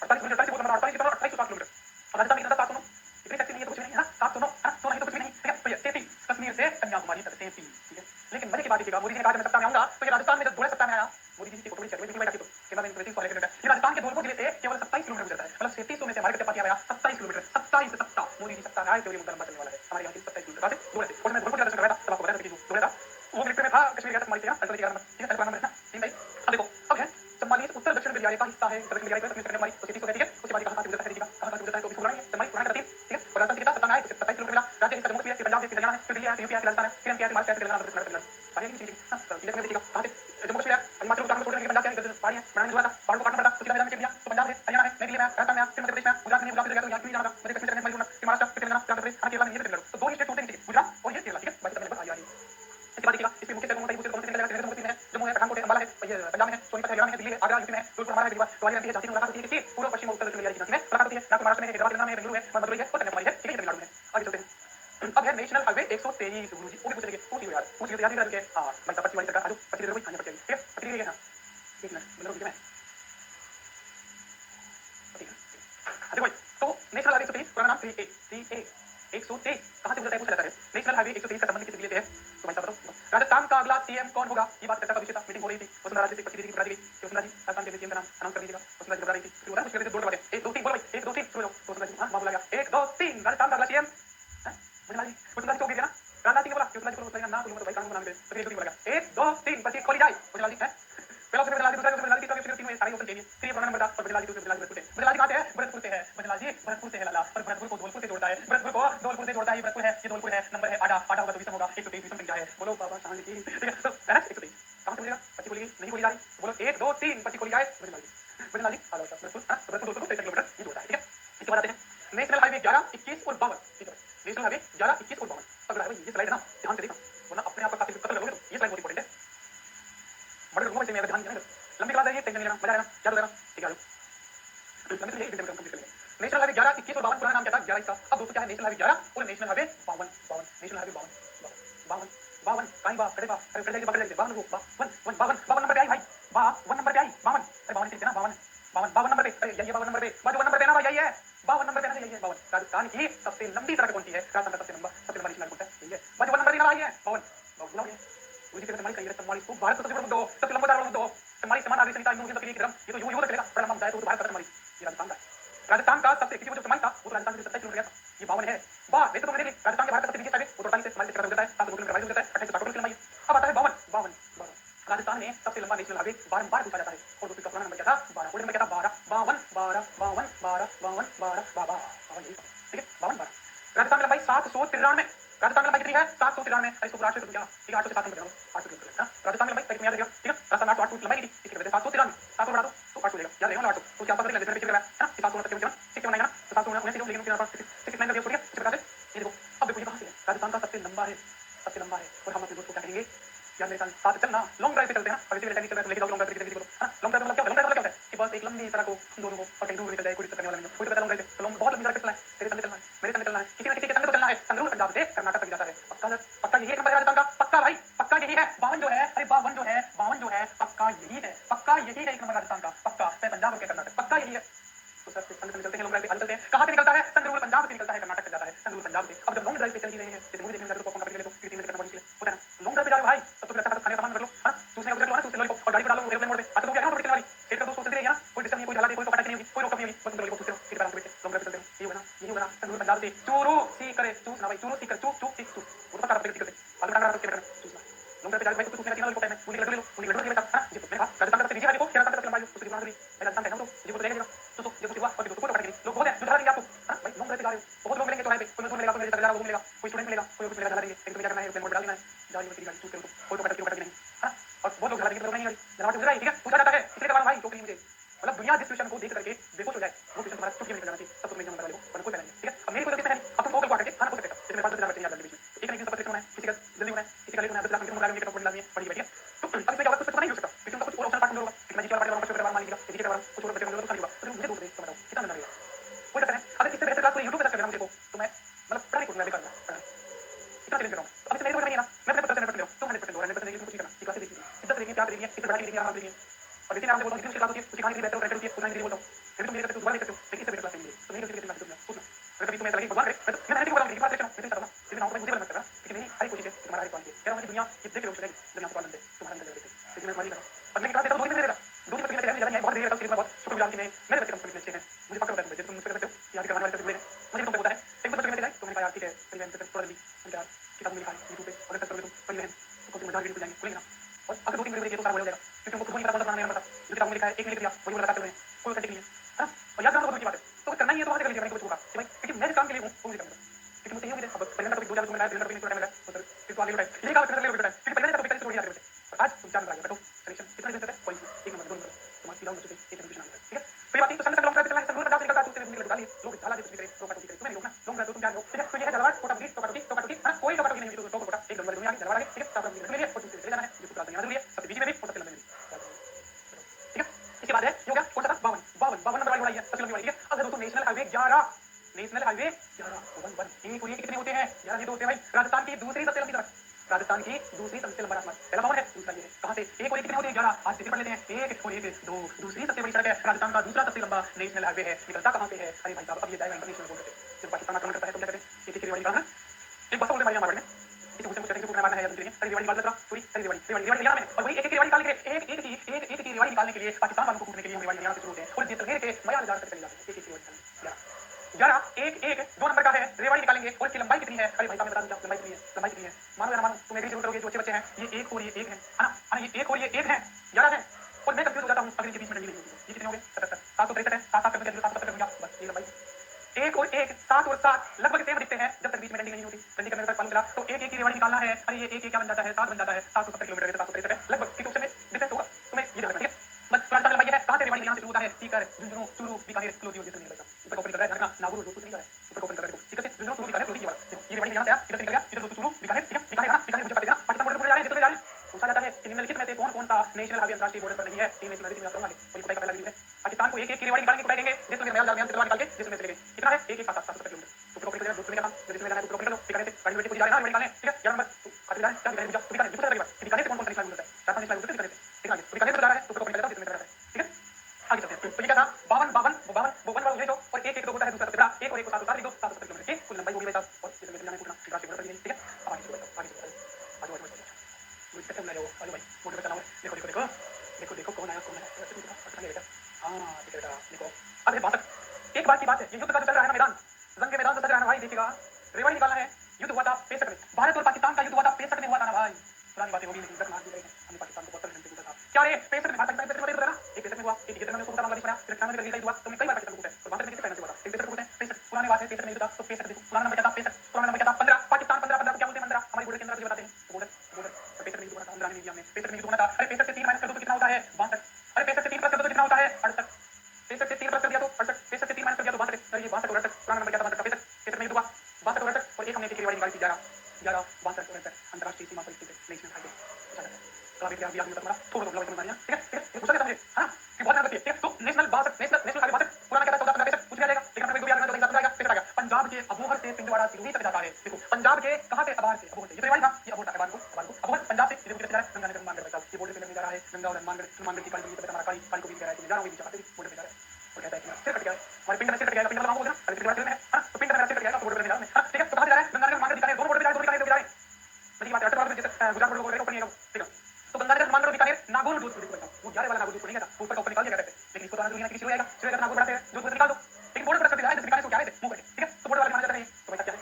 48 किलोमीटर 48 बहुत लंबा 48 किलोमीटर अब राजस्थान कितना 709 इतनी शक्ति नहीं है तो कुछ नहीं है ना 709 तो नहीं तो कुछ भी नहीं ठीक है तो ये 33 कश्मीर से कन्याकुमारी तक 33 ठीक है लेकिन मजे की बात देखिएगा मोदी जी ने कहा मैं सत्ता में आऊंगा तो ये राजस्थान में जब दो सत्ता में आया मोदी जी की फोटो चल रही है तो केवल मैं 33 फॉलो करने का ये राजस्थान के धौलपुर जिले से केवल 27 किलोमीटर गुजरता है मतलब 3700 में से हमारे पास आया 27 किलोमीटर 27 सत्ता मोदी जी सत्ता में आए तो ये मुद्दा लंबा चलने वाला है हमारे यहाँ की 27 किलोमीटर से दूर है और मैं धौलपुर का दर्शन कर रहा था तब आपको बता दूं दूर था वो मिलिट्री में था कश्मीर गया था हमारी सेना अल्पना नंबर ठीक है नंबर है ना 3 भाई अब देखो अब है 44 उत्तर दक्षिण बिहार का हिस्सा है दक्षिण बिहार का कश्मीर हमारी तो 30 है उसके बाद कहां से गुजरता है कहां से गुजरता है तो भी पुरानी है 44 पुराना ठीक है और राजस्थान कितना सत्ता में आए 27 किलोमीटर मिला राज्य इसका जम्मू कश्मीर पंजाब है हरियाणा है दिल्ली है यूपी है राजस्थान है फिर एमपी है महाराष्ट्र है तेलंगाना आंध्र प्रदेश सारे की चीजें हां तो इधर में देखिएगा कहां से जम्मू कश्मीर हिमाचल उत्तराखंड छोड़ के पंजाब है पहाड़ी है बनाने जोड़ा था पहाड़ को काटना पड़ता तो मैदान में दिया तो पंजाब है हरियाणा है नई दिल्ली में राजस्थान में फिर मध्य प्रदेश में गुजरात में गुजरात तो यहां क्यों जाना था मध्य कश्मीर में महाराष्ट्र फिर तेलंगाना आंध्र प्रदेश केरला में ये फिर तो दो स्टेट छोड़ते हैं गुजरात और ये केरला ठीक है बाकी सब आ जाएगी इसके बाद देखिएगा इसमें मुख्य शहरों में दूसरे कौन से निकलेगा जम्मू है जम्मू है पठानकोट है अंबाला है ये पंजाब में सोनीपत है हरियाणा है दिल्ली है आगरा यूपी में है जोधपुर हमारा है दिल्ली ग्वालियर है झांसी में मुलाकात होती है पूर्व पश्चिम उत्तर दक्षिण की झांसी में मुलाकात होती है नागपुर महाराष्ट्र में है हैदराबाद में बेंगलुरु है मदुरई है और कन्याकुमारी है ठीक है तमिलनाडु में आगे चलते हैं अब है नेशनल हाईवे 123 गुरु जी वो भी पूछेंगे पूछिए यार पूछिए याद नहीं करके हां भाई 25 वाली सरकार आजू 25 रुपए खाने पड़ेंगे ठीक है 25 है ना एक मिनट मतलब रुकिए मैं ठीक है देखो तो नेशनल हाईवे 123 पूरा नाम 3A 123 कहां से गुजरता है पूछा जाता है नेशनल हाईवे 123 का संबंध किस जिले से है तो भाई साहब बताओ राजस्थान का अगला सीएम कौन होगा ये बात चर्चा का विषय था मीटिंग हो रही थी वसुंधरा राजे से 25 की बता दी गई वसुंधरा जी राजस्थान के सीएम का नाम अनाउंस कर दीजिएगा वसुंधरा जी बता रही थी फिर बता मुश्किल से दो बातें 1 2 3 बोलो भाई 1 2 3 शुरू हो वसुंधरा जी हां मामला गया 1 2 3 राजस्थान का अगला सीएम वसुंधरा जी को भी देना राजस्थान की बोला वसुंधरा जी को बोला ना तुम तो भाई कानून बना दे तो 1 2 3 बोला 1 2 3 बस ये खोली जाए वसुंधरा जी है पहला से वसुंधरा जी दूसरा वसुंधरा जी तीसरा तीन में सारे ऑप्शन चाहिए फिर ये पुराना नंबर था और वसुंधरा जी दूसरे वसुंधरा जी कहां से है भरतपुर से है वसुंधरा जी भरतपुर से है लाला और भरतपुर को धौलपुर से जोड़ता है भरतपुर को धौलपुर से जोड़ता है भरतपुर है ये धौलपुर है नंबर है आधा आधा होगा तो विषम होगा 123 विषम संख्या है बोलो बाबा शांति ठीक है तो है ना 123 कहां से बोलेगा 25 बोलिए नहीं बोली जा रही बोलो 1 2 3 25 खोली जाए वसुंधरा जी आ जाओ भरतपुर धौलपुर 23 किलोमीटर ये जोड़ता है ठीक है इसके बाद आते हैं नेशनल हाईवे 11 21 और 52 ठीक है नेशनल हाईवे 11 21 और 52 अगला है ये स्लाइड है ना ध्यान से देखना वरना अपने आप का काफी पता लगोगे तो ये स्लाइड बहुत इंपॉर्टेंट है बड़े लोगों में से मैं ध्यान देना लंबी क्लास है ये टेंशन नहीं लेना मजा आएगा क्या होगा ठीक है लंबी तो ये एक कंप्लीट कर लेंगे नेशनल हाईवे 11 21 और 52 पुराना नाम क्या था 11 इसका अब दोस्तों क्या है नेशनल हाईवे 11 और नेशनल हाईवे 52 नेशनल हाईवे 52 कहीं बा करे बा अरे कर लेंगे 52 को 52 नंबर पे आई भाई 52 नंबर पे आई 52 अरे 52 ठीक है ना 52 नंबर पे अरे यही 52 नंबर पे 52 नंबर पे ना भाई यही है 52 नंबर पे ना यही है 52 राजस्थान की सबसे लंबी सड़क कौन सी है राजस्थान का सबसे लंबा नेशनल कौन सा है यही है 52 नंबर पे ना भाई है 52 ना मुझे कहते हैं हमारी को भारत का सबसे बड़ा मुद्दा सबसे लंबा दायरा मुद्दा हमारी समान नागरिक संहिता इन सबके लिए एकदम ये तो यूं तक चलेगा बड़ा लंबा मुद्दा है तो भारत का हमारी ये राजस्थान का सबसे किसी को जो समान था वो राजस्थान से 27 किलोमीटर ये 52 है वाह वैसे तो मैंने राजस्थान के भारत का सबसे नीचे है वो 48 से हमारे से होता है 7 किलोमीटर वाइज होता है 28 किलोमीटर लंबाई अब आता है 52 राजस्थान में सबसे लंबा नेशनल हाईवे बारंबार पूछा जाता है और उसका पुराना नंबर क्या था 12 नंबर क्या था 52 ठीक है 52 राजस्थान में लंबाई 793 राजस्थान में लंबाई कितनी है 793 इसको 8 से क्या ठीक है 8 से 7 नंबर 8 से किलोमीटर है राजस्थान में लंबाई तारीख में याद रखिएगा ठीक है राजस्थान में 8 फुट लंबाई की थी इसकी वजह से 793 700 बढ़ा दो तो 800 लेगा याद रहेगा 800 तो क्या पता चलेगा जैसे रहा है 769 6 बनाएगा ना तो 769 लेकिन उसके पास 69 कर दिया छोड़ दिया इस प्रकार से ये देखो अब देखो ये कहां से है राजस्थान का सबसे लंबा है और हम अपने दोस्त को क्या कहेंगे यार मेरे साथ चलना लॉन्ग ड्राइव पे चलते हैं और इसी वजह से लेके जाओ लॉन्ग ड्राइव पे किसी को लॉन्ग ड्राइव मतलब क्या लॉन्ग ड्राइव मतलब क्या होता है कि बस एक लंबी सड़क को हम दोनों को और कहीं दूर निकल जाए कोई दिक्कत करने वाला नहीं है कोई तो कहता लॉन्ग ड्राइव पे लॉन्ग बहुत लंबी सड़क पे चलना है तेरे संग चलना है मेरे संग चलना है किसी ना किसी के संग तो चलना है संगरूर पंजाब से कर्नाटक तक जाता है पक्का यही नंबर है राजस्थान का पक्का भाई पक्का यही है 52 जो है अरे 52 जो है पक्का यही है एक नंबर राजस्थान का पक्का है पंजाब और कर्नाटक पक्का यही है तो सर संग चलते हैं लॉन्ग ड्राइव पे चलते हैं कहां से निकलता है संगरूर पंजाब से निकलता है कर्नाटक तक जाता है संगरूर पंजाब से अब जब लॉन्ग ड्राइव पे चल ही रहे हैं जैसे मूवी देखने जाते तो पॉपकॉर्न खरीद ले तो 3 मिनट करना मुश्किल होता है ना लॉन्ग ड्राइव पे जा रहे हो भाई तब तो फिर अच्छा खाने का सामान कर लो हां चूसने का लो ना चूसने लॉलीपॉप और गाड़ी पे डालो एयरप्लेन मोड पे अच्छा तो क्या ना वाली सेट कर दो सोचते रहिए ना कोई डिस्टर्ब नहीं कोई झगड़ा नहीं कोई पटाखे नहीं होगी कोई रोक नहीं होगी बस तुम लॉलीपॉप चूसते रहो फिर आराम से बैठे लॉन्ग ड्राइव पे चलते हो ये होगा ना संगरूर पंजाब से चूरू सी करे चूस ना भाई चूरू सी कर चूस वो पता करते टिकट से बाद में डाल रहा है चूसना लॉन्ग ड्राइव पे जा भाई तो चूसने का लॉलीपॉप है उन्हीं लड्डू ले लो उन्हीं लड्डू ले लो हां जी मैं राजस्थान का दीजिए भाई को राजस्थान का लंबाई उसकी बात करी मैं राजस्थान का हूं तो ये को ले लेगा तो ये को और देखो फोटो काट के लोग बहुत है जो धरा आपको हां भाई लॉन्ग ड्राइव पे जा रहे हो बहुत लोग मिलेंगे तो है कोई मजदूर मिलेगा कोई मेरे तरह मिलेगा कोई स्टूडेंट मिलेगा कोई कुछ मिलेगा धरा देंगे लेकिन क्या करना है एयरप्लेन मोड डालना है गाड़ी में गाड़ी चूस करो कोई तो काट नहीं हां और बहुत लोग धरा देंगे तो नहीं जनाब गुजरा है ठीक है पूछा जाता है इसलिए करवा भाई टोकरी मुझे मतलब दुनिया जिस सिचुएशन को देख करके बेहोश हो जाए वो सिचुएशन तुम्हारा चुटकी में निकल जाना चाहिए तब तुम एग्जाम वाले को कोई पहले ठीक है अब मेरी कोई गलती नहीं अब तुम फोकल को आके खाना को देखो जैसे मेरे पास 10 बच्चे याद बीच में एक नहीं सब होना है किसी का जल्दी होना है किसी का लेट होना है 10 लाख मुकाबले में पड़ी लानी है पड़ी बैठी है तो अब इसमें क्या होगा कुछ नहीं हो सकता क्योंकि उनका कुछ और ऑप्शन पार्ट होगा कि मैं जीके वाला कुछ करवा मान लीजिएगा जीके का कुछ और बच्चे को तो खाली होगा तो मुझे दो दे तो बताओ कितना मिलेगा कोई चक्कर नहीं अगर इससे बेहतर क्लास पूरी YouTube पे सर्च करना मुझे को तो मैं मतलब पढ़ाई करूंगा बेकार पढ़ाई इतना चैलेंज कर रहा हूं अब इससे मेरे को नहीं है ना मैं अपने 50% ले रहा हूं तुम 100% लो 100% लेकिन कुछ करना क्लास देखिए इतना देखिए क्या देखिए इससे बढ़ा के देखिए आराम देखिए और देखिए आराम से बोलता हूं कितनी क्लास होती है सिखाने के लिए बेहतर और बेहतर होती है उतना ही बोलता हूं फिर तुम मेरे करते हो दोबारा देख सकते हो लेकिन इससे बेहतर क्लास नहीं मिलेगी तो मेरी गलती क्लास दूंगा पूछना अगर कभी तुम्हें ऐसा लगे भगवान करे मैं नहीं बोलूंगा कि बात करना मैं करना लेकिन ना मुझे मत करना लेकिन मेरी हर कोशिश है तुम्हारा हर क्वालिटी कह रहा हूं दुनिया ये देख लो चलेगी दुनिया को पालन दे तुम्हारा अंदर देखे लेकिन मैं मानी करूं और मैं क्लास देता हूं 2 दिन में देगा 2 दिन में ज्यादा नहीं बहुत देर तक बहुत शुक्रगुजार कि मेरे बच्चे कंप्लीट अच्छे हैं मुझे पक्का पता है तुम मुझसे करते हो याद करने वाले बच्चे मुझे तुमसे पता है एक बच्चे में जाए तो मैंने कहा यार ठीक है परिवहन से थोड़ा भी हम क्या किताब में लिखा है YouTube पे और सर्च करोगे तुम परिवहन तो कोई मजा वीडियो जाएंगे खुलेगा ना और अगर 2 3 वीडियो देखिए तो सारा हो जाएगा क्योंकि उनको खुद नहीं पता कौन सा बनाना है पता जो किताब में लिखा है एक ने लिख दिया वही बोला चल रहे हैं कोई कंटेंट नहीं है और याद रखना बहुत की बात है तो करना ही है तो वहां से कर लीजिए मैंने कुछ होगा कि भाई क्योंकि मैं जिस काम के लिए हूं वो मुझे करना लेकिन मुझे ये अब पहले का टॉपिक 2 4 मिनट पहले का टॉपिक टाइम लगा तो सर फिर तो आगे बढ़ाए ये का करने लगे क्योंकि पहले का टॉपिक थोड़ी याद रखते और आज तुम जान रहा है बैठो कनेक्शन कितना दिन तक है पॉइंट 1 नंबर 2 नंबर तुम्हारा सीधा मुझे एक कंडीशन आता है ठीक है तो ये बात तो संग लॉन्ग ड्राइव पे चलना है संग पंजाब से निकलता है उससे निकल डालिए लोग डाला दे करे तो काटो करे तुम्हें नहीं रोकना लॉन्ग ड्राइव तो तुम जान लो ठीक है तो ये है जलवार कोटा भी तो काटो हां कोई तो काटो नहीं तो कोटा एक नंबर दुनिया की जलवार आगे ठीक है साथ में निकल लिए और तुम चले जाना है जो पूरा दुनिया में सबसे बीच में भी और सबसे लंबे में ठीक है इसके बाद है ये हो गया कौन सा 52 नंबर वाली उड़ाई है सबसे लंबी वाली ठीक है अब दोस्तों नेशनल हाईवे 11 नेशनल हाईवे 11 एक और ये कितने होते हैं 11 ये तो होते हैं भाई राजस्थान की दूसरी सबसे लंबी सड़क राजस्थान की दूसरी सबसे लंबा रास्ता पहला कौन है दूसरा ये है कहां से एक और ये कितने होते हैं 11 आज से पढ़ लेते हैं एक और एक दो दूसरी सबसे बड़ी सड़क है राजस्थान का दूसरा सबसे लंबा नेशनल हाईवे है निकलता कहां से है अरे भाई साहब अब ये जाएगा इंटरनेशनल बोर्ड पे जब पाकिस्तान आक्रमण करता है तो क्या करें एक रेवाड़ी निकालना एक बस बोलते हैं हमारे में इसे मुझे कुछ पूछना मारना है यार अरे रेवाड़ी निकाल लगा सॉरी अरे रेवाड़ी निकाल मैंने और वही एक रेवाड़ी निकालने के लिए एक रेवाड़ी निकालने के लिए पाकिस्तान वालों को कूटने के लिए हम रेवाड़ी निकालना शुरू होते हैं और जैसलमेर के मया हजार तक चले जाते हैं एक रेवाड़ी निकालने 11 2 नंबर का है रेवाड़ी निकालेंगे और इसकी लंबाई कितनी है अरे भाई साहब मैं बता दूं लंबाई कितनी है मानो या ना मानो तुम एग्री जरूर करोगे जो अच्छे बच्चे हैं ये एक और ये एक है ना ये एक और ये एक है 11 है और मैं कंफ्यूज हो जाता हूं अगर इनके बीच में नहीं होगी ये कितने हो गए 77 763 है 7 7 करके 7 7 बस ये लंबाई एक और एक 7 और 7 लगभग सेम दिखते हैं जब तक बीच में नहीं होती रंडी करने का पालन करा तो एक की रेवाड़ी निकालना है अरे ये एक क्या बन जाता है 7 बन जाता है 770 किलोमीटर है 763 है लगभग ठीक उसमें डिफरेंस होगा तुम्हें ये देखना ठीक है बस रास्ता लंबाई है कहां से रेवाड़ी यहां से शुरू होता है सीकर झुंझुनू चूरू बीकानेर क्लोज होती है ऊपर ओपन कर रहा है धरना नागौर रोड नहीं कर रहा है ऊपर ओपन कर रहा है ठीक है झुंझुनू चूरू बीकानेर क्लोज ये वाला ये रेवाड़ी यहां से आया इधर से निकल गया इधर से चूरू बीकानेर ठीक है बीकानेर मुझे पता है पाकिस्तान बॉर्डर पर जा रहे हैं जितने जा रहे हैं पूछा जाता है कि निम्नलिखित में से कौन सा नेशनल हाईवे अंतर्राष्ट्रीय बॉर्डर पर नहीं है तीन नेशनल हाईवे में आपको कोई पता पहला वीडियो है पाकिस्तान को एक की रेवाड़ी निकालने को कहेंगे जिसमें मेरा जाल में निकाल के जिसमें चलेंगे कितना है एक 7 किलोमीटर ऊपर ओपन कर रहा है दूसरे का जिसमें जाना है ऊपर ओपन कर लो बीकानेर से गाड़ी लेके जा रहे हैं निकालने ठीक है यार नंबर काट जा रहा है क्या बीकानेर दूसरा तरीका बीकानेर से कौन सा नेशनल हाईवे होता है 4 5 नेशनल हाईवे ठीक है बीकानेर से जा रहा है ऊपर ओपन कर रहा है जिसमें जा रहा है ठीक है आगे चलते हैं तो ये क्या था 52 वाला उन्हें जो और एक एक दो होता है दूसरा सबसे एक और एक को 7 दो 7 किलोमीटर की कुल लंबाई होगी भाई साहब और जिसमें जाना है पूरा राष्ट्रीय बॉर्डर पर ठीक है अब आगे चलो आगे मुझे पता नहीं है भाई बॉर्डर पे चलाओ देखो कौन आया बेटा हां देखो अरे बात एक बात की बात है ये युद्ध का चल रहा है ना मैदान जंग के मैदान से चल रहा है ना भाई देखिएगा रेवाड़ी निकालना है युद्ध हुआ था 65 में भारत और पाकिस्तान का युद्ध हुआ था 65 में हुआ था ना भाई पुरानी बातें होगी लेकिन मार दी गई हमने पाकिस्तान को 72 घंटे कूटा था क्या रे 65 में भारत पाकिस्तान में ना एक 65 में हुआ एक 65 में उसको बांग्लादेश बना फिर 98 में कहीं हुआ तो मैं कई बार पाकिस्तान को कूटा और बात में कितने पहले हुआ था एक 65 कूटे 65 पुरानी बात है 65 में युद्ध था तो 65 देखो पुराना नंबर क्या था 65 पुराना नंबर क्या था 15 पाकिस्तान 15 क्या बोलते हैं 15 हमारी बॉर्डर के अंदर बताते हैं बनाने नहीं दिया हमने। 65 में ढूंढना था। अरे 65 से 3 माइनस कर दो तो कितना होता है 62। अरे 65 से 3 प्लस कर दो तो कितना होता है 68। 65 से 3 प्लस कर दिया तो 68। 65 से 3 माइनस कर दिया तो 62। अरे ये 62 और 68 पुराना नंबर क्या था 62 का 65 में दूंगा 62 और 68 और एक हमने डिवाइड निकाली थी 11 62 और 68 अंतरराष्ट्रीय सीमा पर स्थित है नेशनल हाईवे। तो अभी क्या भी आपने तुम्हारा थोड़ा बहुत समझ आया। ठीक है ये पूछा जाता है हां कि बहुत मेहनत है। तो नेशनल 62 नेशनल हाईवे 62 पुराना क्या था 1465 कुछ भी आ जाएगा लेकिन अपने को भी याद रखना तो आएगा 65 आ गया। पंजाब के अबोहर से पिंडवाड़ा सिरोही तक जाता है। देखो पंजाब के कहां से अबोहर से अबोहर से ये तो रिवाइज था ये अबोहर अबोहर पंजाब से इधर जा रहा है गंगा नगर हनुमानगढ़ तक ये बॉर्डर पे लगने जा रहा है गंगा और हनुमानगढ़ की काली तक हमारा काली को भी कह रहा है जा रहा हूं बीच में बॉर्डर पे जा रहा है और कहता है कि सिर कट गया हमारे पिंड में सिर कट गया पिंड में होगा ना अरे पिंड में है तो पिंड में सिर कट गया तो बॉर्डर पे जा रहा है ठीक है तो कहां जा रहा है गंगा नगर हनुमानगढ़ बीकानेर दोनों बॉर्डर पे जा रहे हैं दोनों बीकानेर जा रहे हैं मेरी बात है गुजरात बॉर्डर को ऊपर नहीं है ठीक है तो गंगा नगर हनुमानगढ़ बीकानेर नागौर जोधपुर देखो वो जा रहे वाला नागौर जोधपुर नहीं था ऊपर का ऊपर निकाल दिया करते लेकिन इसको तो आना किसी शुरू होएगा नागौर बढ़ाते हैं जोधपुर निकाल दो लेकिन बॉर्डर पर कर दिया है बीकानेर को क्या है मुंह करके ठीक है तो बॉर्डर वाला माना जाता है तो भाई क्या है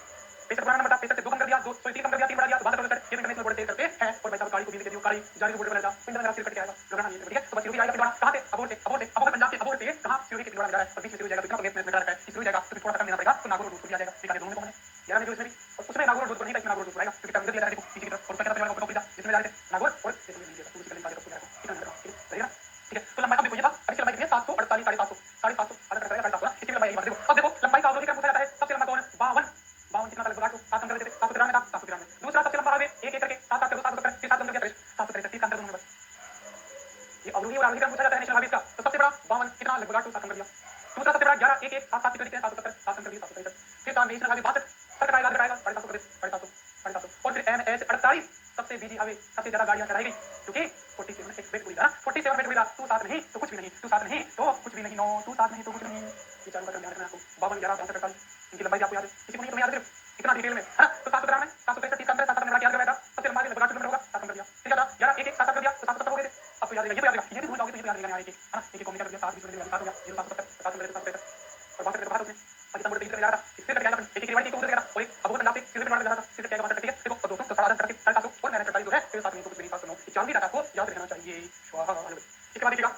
पेशर पुराना नंबर था पेशर से 2 कम कर दिया 2 3 कम कर दिया 3 बढ़ा दिया तो 62 कर ये इंटरनेशनल बॉर्डर तेज करते हैं और भाई साहब काली को भी दे दियो काली जारी बॉर्डर पर जा पिंड में सिर कट जाएगा घबराना नहीं है ठीक है तो बस सिरोही आएगा पिंडवाड़ा कहां से अबोहर पंजाब से अबोहर से कहां सिरोही के पिंडवाड़ा जा रहा है और बीच में सिरोही जाएगा तो कितना में रखा है सिरोही जाएगा तो थोड़ा सा कम देना पड़ेगा तो नागौर जोधपुर भी आ जाएगा बीकानेर दोनों में कौन है यार मैं जो इसमें भी और उसमें नागौर जोधपुर नहीं था इसमें नागौर जोधपुर आएगा क्योंकि टर्म दिया देखो पीछे की तरफ और पहला वाला ऊपर जिसमें जा रहे थे नागौर और इसमें नहीं दिया तो उसके लिए बात करो कितना नंबर ठीक है ठीक है तो लंबाई अब देखो ये था अब इसकी लंबाई कितनी है 748 750 अलग करेगा 750 इसकी लंबाई एक बार देखो अब देखो लंबाई का अवरोध क्या पूछा जाता है सबसे लंबा कौन है 52 कितना लगभग 7 अंक देते 793 था 793 दूसरा सबसे लंबा है एक एक करके 7 7 7 फिर 7 अंक दिया 763 30 अंक दोनों बस ये अवरोधी और आरोही का पूछा जाता है नेशनल हाईवे का तो सबसे बड़ा 52 कितना लगभग 8 7 अंक दिया दूसरा सबसे बड़ा 11 1 1 7 7 दिखते हैं 770 7 अंक दिए 763 फिर था नेशनल हाईवे 62 सर का याद रखेगा 750 और फिर NH 48 सबसे बिजी हाईवे सबसे ज्यादा गाड़ियां चलाई गई क्योंकि 47 एक वेट पूरी था 47 वेट पूरी तू साथ नहीं तो कुछ भी नहीं तू साथ नहीं तो कुछ भी नहीं नो तू साथ नहीं तो कुछ भी नहीं ये चारों का ध्यान रखना आपको 52 11 62 48 इनकी लंबाई आपको याद है किसी को नहीं तुम्हें याद है इतना डिटेल में है ना तो 717 में 763 30 अंक 7 अंक याद कर रहा था सबसे लंबा लगभग 8 किलोमीटर होगा 7 अंक दिया ठीक है 11 1 1 7 कर दिया तो 770 हो गए आपको याद रहेगा ये तो याद रहेगा ये भी भूल जाओगे तो ये तो याद रहेगा है ना एक कॉम्बिनेशन कर दिया 7 20 मिनट 7 हो गया 770 7 अंक 7 और बात करते बात उसने पाकिस्तान बोर्ड 23 जा रहा था इससे कट गया एक एक रिवाइज एक उधर गया और एक अबू पंजाब से सिलवे बनवा रहा था सिलवे क्या बात है देखो तो 200 तो 7 करके 700 और मैंने 47 जो है फिर 7 में तो मेरी बात सुनो ये चांदी डाटा को याद रखना चाहिए इसके बाद देखिएगा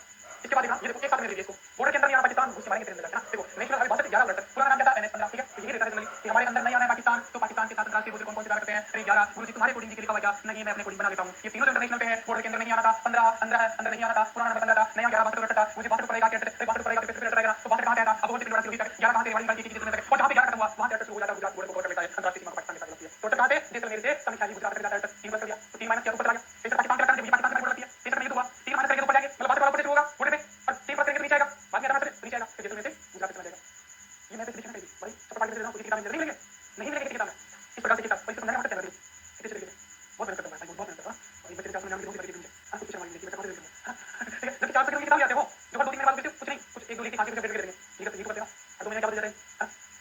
ये देखो एक साथ में इसको बॉर्डर के अंदर यहाँ पाकिस्तान घुस मारेंगे तेरे अंदर है ना देखो नेशनल हाईवे 62 11 वर्ड पूरा नाम क्या था NH 15 ठीक है तो यही रहता है जनरली कि हमारे अंदर नहीं आना है पाकिस्तान तो पाकिस्तान के साथ अंतरराष्ट्रीय बॉर्डर कौन कौन से पार करते हैं अरे 11 गुरु जी तुम्हारे कोडिंग जी के लिखा हुआ क्या नहीं मैं अपने कोडिंग बना लेता हूं ये तीनों इंटरनेशनल पे है बॉर्डर के अंदर नहीं आना था 15 अंदर नहीं आना था पुराना नंबर 15 था नया 11 62 था मुझे 62 पड़ेगा क्या 62 पड़ेगा तो फिर रहेगा तो 62 कहां पे आएगा अब वो पिंडवाड़ा से 11 कहां से रिवाइज करके किसी दिन तक और जहां पे 11 खत्म हुआ वहां से शुरू हो जाता है गुजरात बॉर्डर को कवर कर लेता है अंतरराष्ट्रीय सीमा को पाकिस्तान के साथ लगती है तो कहां से जैसलमेर से समीक्षा गुजरात तक जाता है 3 कर दिया तो 3 माइनस 4 ऊपर चला गया फिर पाकिस्तान के साथ पाकिस्तान में बॉर्डर लगती है फिर नहीं हुआ 3 माइनस करके ऊपर जाएंगे मतलब 12 वाला ऊपर होगा बॉर्डर पे और 3 पर करके नीचे आएगा बाद में 11 नीचे आएगा फिर जैसलमेर से गुजरात चला जाएगा ये मैं प्रेडिक्शन है भाई सब पार्टी दे रहा हूं किसी किताब में नहीं मिलेंगे किताब में इस प्रकार से किताब पैसे समझाने में चल रही है इसे बहुत मेहनत करता है बहुत मेहनत करता है और ये बच्चे का समझाने में बहुत बड़ी हां कुछ हमारी देखिए मैं ठीक है जब 4 की किताब आते हो जो 2 3 महीने बाद कुछ नहीं कुछ एक दो लेके फांसी पे बैठ के देंगे ये तो करते हैं और 2 महीने क्या बदल जाते हैं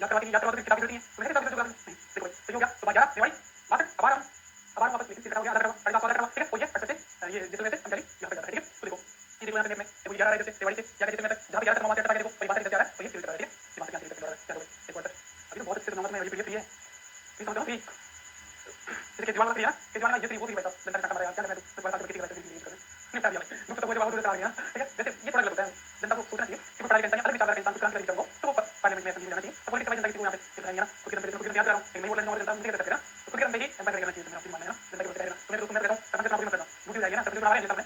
यात्रा वाली किताब मिलती है तो मैंने किताब जो नहीं देखो तो हो गया तो बाजार रिवाइज बात अब वापस लेकिन सीधा हो गया आधा करवा 500 करवा ठीक है वो ये अच्छे से ये जिसमें से समझाई यहां पे जाता है ठीक है तो देखो ये देखो यहां पे देखो 11 है जैसे रिवाइज से या जैसे मैं जहां पे 11 तक मामा देखो कोई बात नहीं जा रहा है तो ये सीधा ठीक है ये बात क्या सीधा क्या होगा एक बार अभी तो बहुत अच्छे से नंबर में अभी प्रिय है ये समझो भी इसके दीवार में है ये दीवार में ये थी वो भी बैठा जनता का हमारा क्या मैं तो बड़ा खेती करते हैं निपटा दिया दुख तो मुझे बहुत आ गया ठीक है जैसे ये पढ़ा लगता है जनता को सोचना चाहिए कि पढ़ाई करता है अलग विचार इंसान को क्रांति करेगा तो पार्लियामेंट में समझ लेना चाहिए तो पॉलिटिक्स वाली जनता को यहां पे दिखाएंगे ना कुछ याद रहा हूं मैं बोलने और जनता मुझे कहता है ना तो कुछ करने ही एम्पायर करना चाहिए मेरा मानना है ना जनता को बताएगा तो मैं तो मैं कहता हूं तब से नौकरी मत करना मुझे जाएगा ना सब जो हमारे नेता में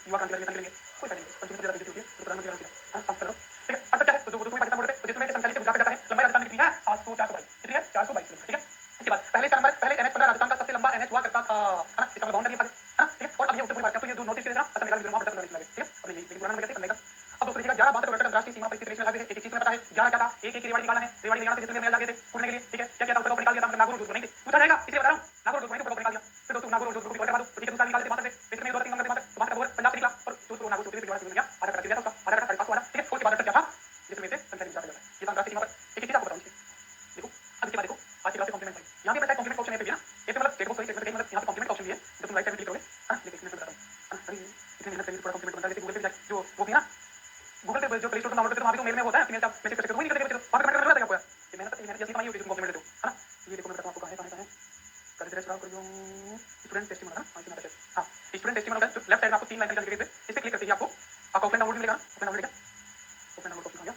युवा क्रांति वाले लेंगे कोई फायदा नहीं पंचायत ज्यादा होती है तो प्रधानमंत्री होना हां सब करो ठीक है अच्छा क्या है तो कोई पाकिस्तान बोलते हैं जिसमें संचालित से गुजरात जाता है लंबाई राजस्थान कितनी है 700 कितनी है 422 ठीक है इसके बाद पहले नंबर पहले NH 15 राजस्थान का सबसे लंबा NH हुआ करता था है ना इसका बाउंड्री है ना ठीक है और अब ये ऊपर बात करते हैं ये दो नोटिस के देना असम मेघालय विदर्भ में लगे ठीक है अब ये लेकिन पुराना नंबर कैसे करने का अब दोस्तों देखिएगा 11 62 अंतरराष्ट्रीय सीमा पर स्थित नेशनल हाईवे एक चीज में पता है 11 क्या था एक एक रिवाड़ी निकालना है रिवाड़ी निकालना से जितने लगे थे उड़ने के लिए ठीक है क्या क्या था ऊपर निकाल दिया था नागौर जोधपुर नहीं पूछा जाएगा इसलिए बता रहा हूं नागौर जोधपुर ऊपर निकाल दिया फिर दोस्तों नागौर जोधपुर को निकाल दो ठीक है दूसरा निकाल दे वहां से इसमें 2 3 नंबर से वहां से पंजाब निकला और जोधपुर नागौर जोधपुर के गया आधा कर दिया था उसका आधा कर 500 वाला ठीक है उसके बाद क्या था जिसमें से संख्या जाता है ये अंतरराष्ट्रीय सीमा पर एक चीज आपको बताऊं देखो अब इसके बाद देखो आज की क्लास कॉम्प्लीमेंट है यहां पे मैं कॉम्प्लीमेंट ऑप्शन है पे ना ये मतलब स्टेट बॉक्स सही मतलब यहां पे कॉम्प्लीमेंट ऑप्शन भी है जब तुम राइट साइड पे क्लिक करोगे हां ये देखने में बताता हूं अरे इतनी मेहनत करके थोड़ा कॉम्प्लीमेंट बनता है जैसे गूगल पे जो वो भी ना गूगल पे जो प्ले स्टोर से डाउनलोड करते हो वहां पे तो मेल में होता है मेल का मैसेज करके वही निकल जाएगा वहां पे कमेंट करना आपको ये मेहनत जैसी कमाई होती है तुम कॉम्प्लीमेंट देते हो है ना ये देखो मैं बताता हूं आपको कहां है कर दे रहा कर जो स्टूडेंट टेस्टिमोनियल है ना इसमें हां स्टूडेंट टेस्टिमोनियल का लेफ्ट साइड में आपको 3 लाइन निकल के इस पे क्लिक करते ही आपको ऑफलाइन डाउनलोड मिलेगा ऑफलाइन डाउनलोड ऑप्शन आ गया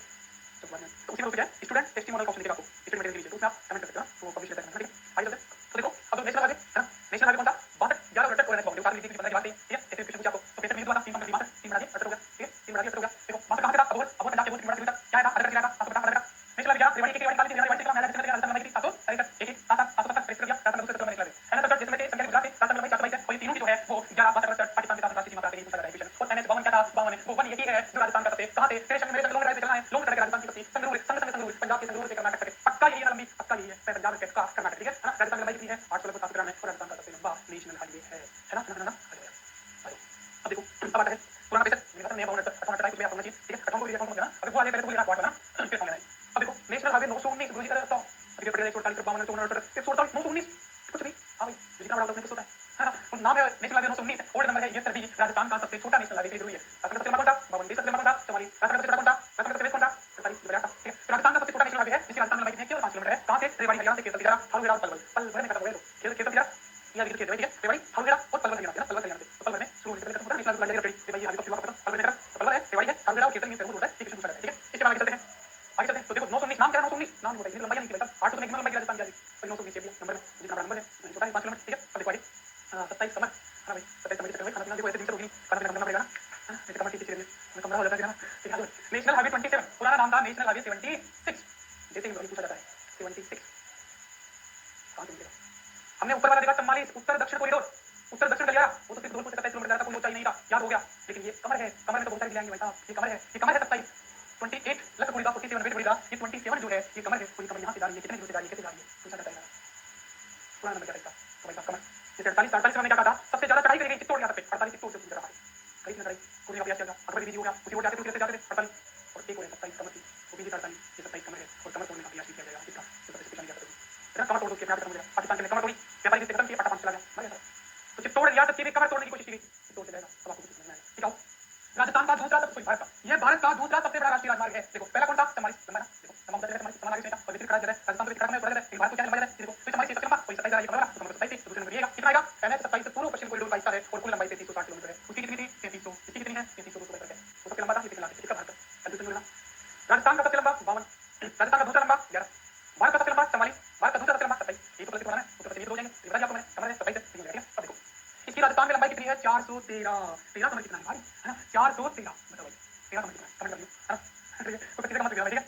तो बाद में तो उसी में क्या है स्टूडेंट टेस्टिमोनियल का ऑप्शन दिखेगा आपको स्टूडेंट मटेरियल के नीचे तो उसमें आप कमेंट कर सकते हो तो पब्लिश करते हैं ठीक है आइए चलते हैं तो देखो अब नेशनल हाईवे है ना नेशनल हाईवे कौन सा 62 11 और NH देखो 7 लिखी 15 की बात है, ठीक है? ऐसे क्वेश्चन पूछा आपको, तो बेशक नहीं दूंगा 3 कंप्लीट मास्टर 3 बना दिए 18 हो गया, ठीक है? 3 बना दिए 18 हो गया। देखो मास्टर कहां से था? अब पंजाब के बोल पंजाब किलोमीटर क्या आया था? अदरक कितना था? 750 अदरक नेशनल गया रेवाड़ी के रेवाड़ी काली रेवाड़ी से कम है जैसे राजस्थान में 700 एक एक 700 तक प्रेस कर दिया राजस्थान दूसरे तरफ निकला है ना। तो जिसमें से संख्या गुजरात से राजस्थान में 422 है, और ये तीनों की जो है वो 11 62 पाकिस्तान के साथ राष्ट्रीय सीमा पर आके पूछा जा रहा है क्वेश्चन। और एनएच 52 क्या था? 52 वो 1 यही है जो राजस्थान का सबसे कहां से तेरे संग मेरे संग लॉन्ग ड्राइव पे चलना है, लॉन्ग ड्राइव राजस्थान की सबसे संगरूर संगरूर पंजाब के संगरूर से कर्नाटक तक पक्का यही है ना, लंबी पक्का यही है पंजाब के का कर्नाटक, ठीक है ना। राजस्थान की लंबाई कितनी है? 850 ग्राम है, और राजस्थान का सबसे लंबा नेशनल हाईवे है ना। अब देखो अब आता है पुराना पैसा मेरा नया 58 टाइप में आपको चाहिए, ठीक है? अकाउंट को भी अकाउंट करना, अगर वो वाले पहले तो लेना क्वार्टर ना फिर समझना है। अब देखो नेशनल हाईवे 919 गुरुजी का तो अभी पड़ेगा 148 52 148 919 कुछ नहीं। हां भाई जितना बड़ा उसमें कुछ होता है ना। और नाम है नेशनल हाईवे 919, ओल्ड नंबर है ये सभी राजस्थान का सबसे छोटा नेशनल हाईवे जरूरी है। राजस्थान का सबसे लंबा कौन था? 52 देश का सबसे लंबा कौन था? 44 राजस्थान का सबसे छोटा कौन था? राजस्थान का सबसे कौन था? 47 बड़ा था, ठीक है? राजस्थान का सबसे छोटा नेशनल हाईवे है जिसकी राजस्थान में लंबाई कितनी है? केवल 5 किलोमीटर है। कहां से? रेवाड़ी हरियाणा से केसर तिजारा हलवेड़ा और पलवल में खत्म हो गया। तो केसर तिजारा या विकेट खेल है रेवाड़ी हलवेड़ा और पलवल हरियाणा है ना, पलवल हरियाणा से तो पलवल में शुरू होने से पहले खत्म होता है national highway Rewari Rewari highway का शुरुआत होता है पलवल में खत्म पलवल है रेवाड़ी है हलवेड़ा और केसर में होता है, ठीक है? शुरू होता है, ठीक है? इसके बाद आगे चलते हैं आगे चलते हैं। तो देखो 919 नाम क्या है? 919 नाम होता है लंबाई नहीं की भाई 8 तो मैक्सिमम लंबाई राजस्थान की आ गई 919 है नंबर में जितना बड़ा नंबर है छोटा है 5 किलोमीटर, ठीक है? अब देखो आगे 27 कमर हां भाई 27 कमर से खाना पीना देखो ऐसे दिन से होगी खाना पीना करना पड़ेगा ना, ऐसे कमर ठीक चाहिए मैं कमरा हो जाता है ना, ठीक है? नेशनल हाईवे 27 पुराना नाम था नेशनल हाईवे 76 जैसे ही पूछा जाता है 76 कहां से मिलेगा? हमने ऊपर वाला देखा 44 उत्तर दक्षिण कॉरिडोर उत्तर दक्षिण गलियारा वो तो सिर्फ धौलपुर से 27 किलोमीटर ज्यादा कोई ऊंचाई नहीं था, याद हो गया। लेकिन ये कमर है, कमर में तो बहुत सारी जिले आएंगे भाई साहब, ये कमर है 27 28 लख बोलेगा 47 वेट बोलेगा, ये 27 जो है ये कमर है, पूरी कमर यहां से जा रही है, कितने दूर से जा रही है, कैसे जा रही है पूछा जाता है। पुराना नंबर क्या था तो भाई साहब कमर जैसे 48 में क्या कहा था? सबसे ज्यादा चढ़ाई करी गई चित्तौड़ यहां पे 48 चित्तौड़ से गुजरा है कई चढ़ाई पूरी का प्रयास किया अकबर भी हो गया उसी ओर जाते थे 48 और एक और 27 कमर थी वो भी 48 ये 27 कमर है और कमर तोड़ने का प्रयास किया जाएगा इसका तो स्पेशल किया जाएगा कमर तोड़ के अपने आप खत्म हो जाएगा। पाकिस्तान के कमर तोड़ी व्यापारी जिससे खत्म किया पटा चला गया मर गया तो चित्तौड़ रियासत की भी कमर तोड़ने की कोशिश की गई, चित्तौड़ से जाएगा अब आपको कुछ समझना है, ठीक है? राजस्थान का दूसरा सबसे भारत का ये भारत का दूसरा सबसे बड़ा राष्ट्रीय राजमार्ग है। देखो पहला कौन था? 44 लंबा ना, देखो तमाम जगह 44 आगे से और खड़ा जगह राजस्थान में खड़ा में थोड़ा जगह भारत को क्या लंबा जगह देखो तो 44 सबसे लंबा कोई 27 आ रही है तो मतलब 27 दूसरे नंबर ये कितना आएगा? एनएच 27 पूर्व पश्चिम कॉरिडोर का हिस्सा है और कुल लंबाई 3360 किलोमीटर है। उसकी कितनी थी? 3300 इसकी कितनी है? 3300 है वो सबसे लंबा था ये कितना इसका भारत का दूसरा नंबर राजस्थान का सबसे लंबा 52 राजस्थान का दूसरा लंबा 11 भारत का सबसे लंबा 44 भारत का दूसरा सबसे लंबा 27 ये तो प्लस बनाना है तो ये तो हो जाएंगे ये बता दिया आपको मैंने कमर है 27 ठीक है। अब देखो इसकी राजस्थान में लंबाई कितनी है? 413 कमर कितना है भाई है ना 413 मतलब भाई 13 कमर कितना है कमेंट कर दियो है ना तो कितने कमर ठीक है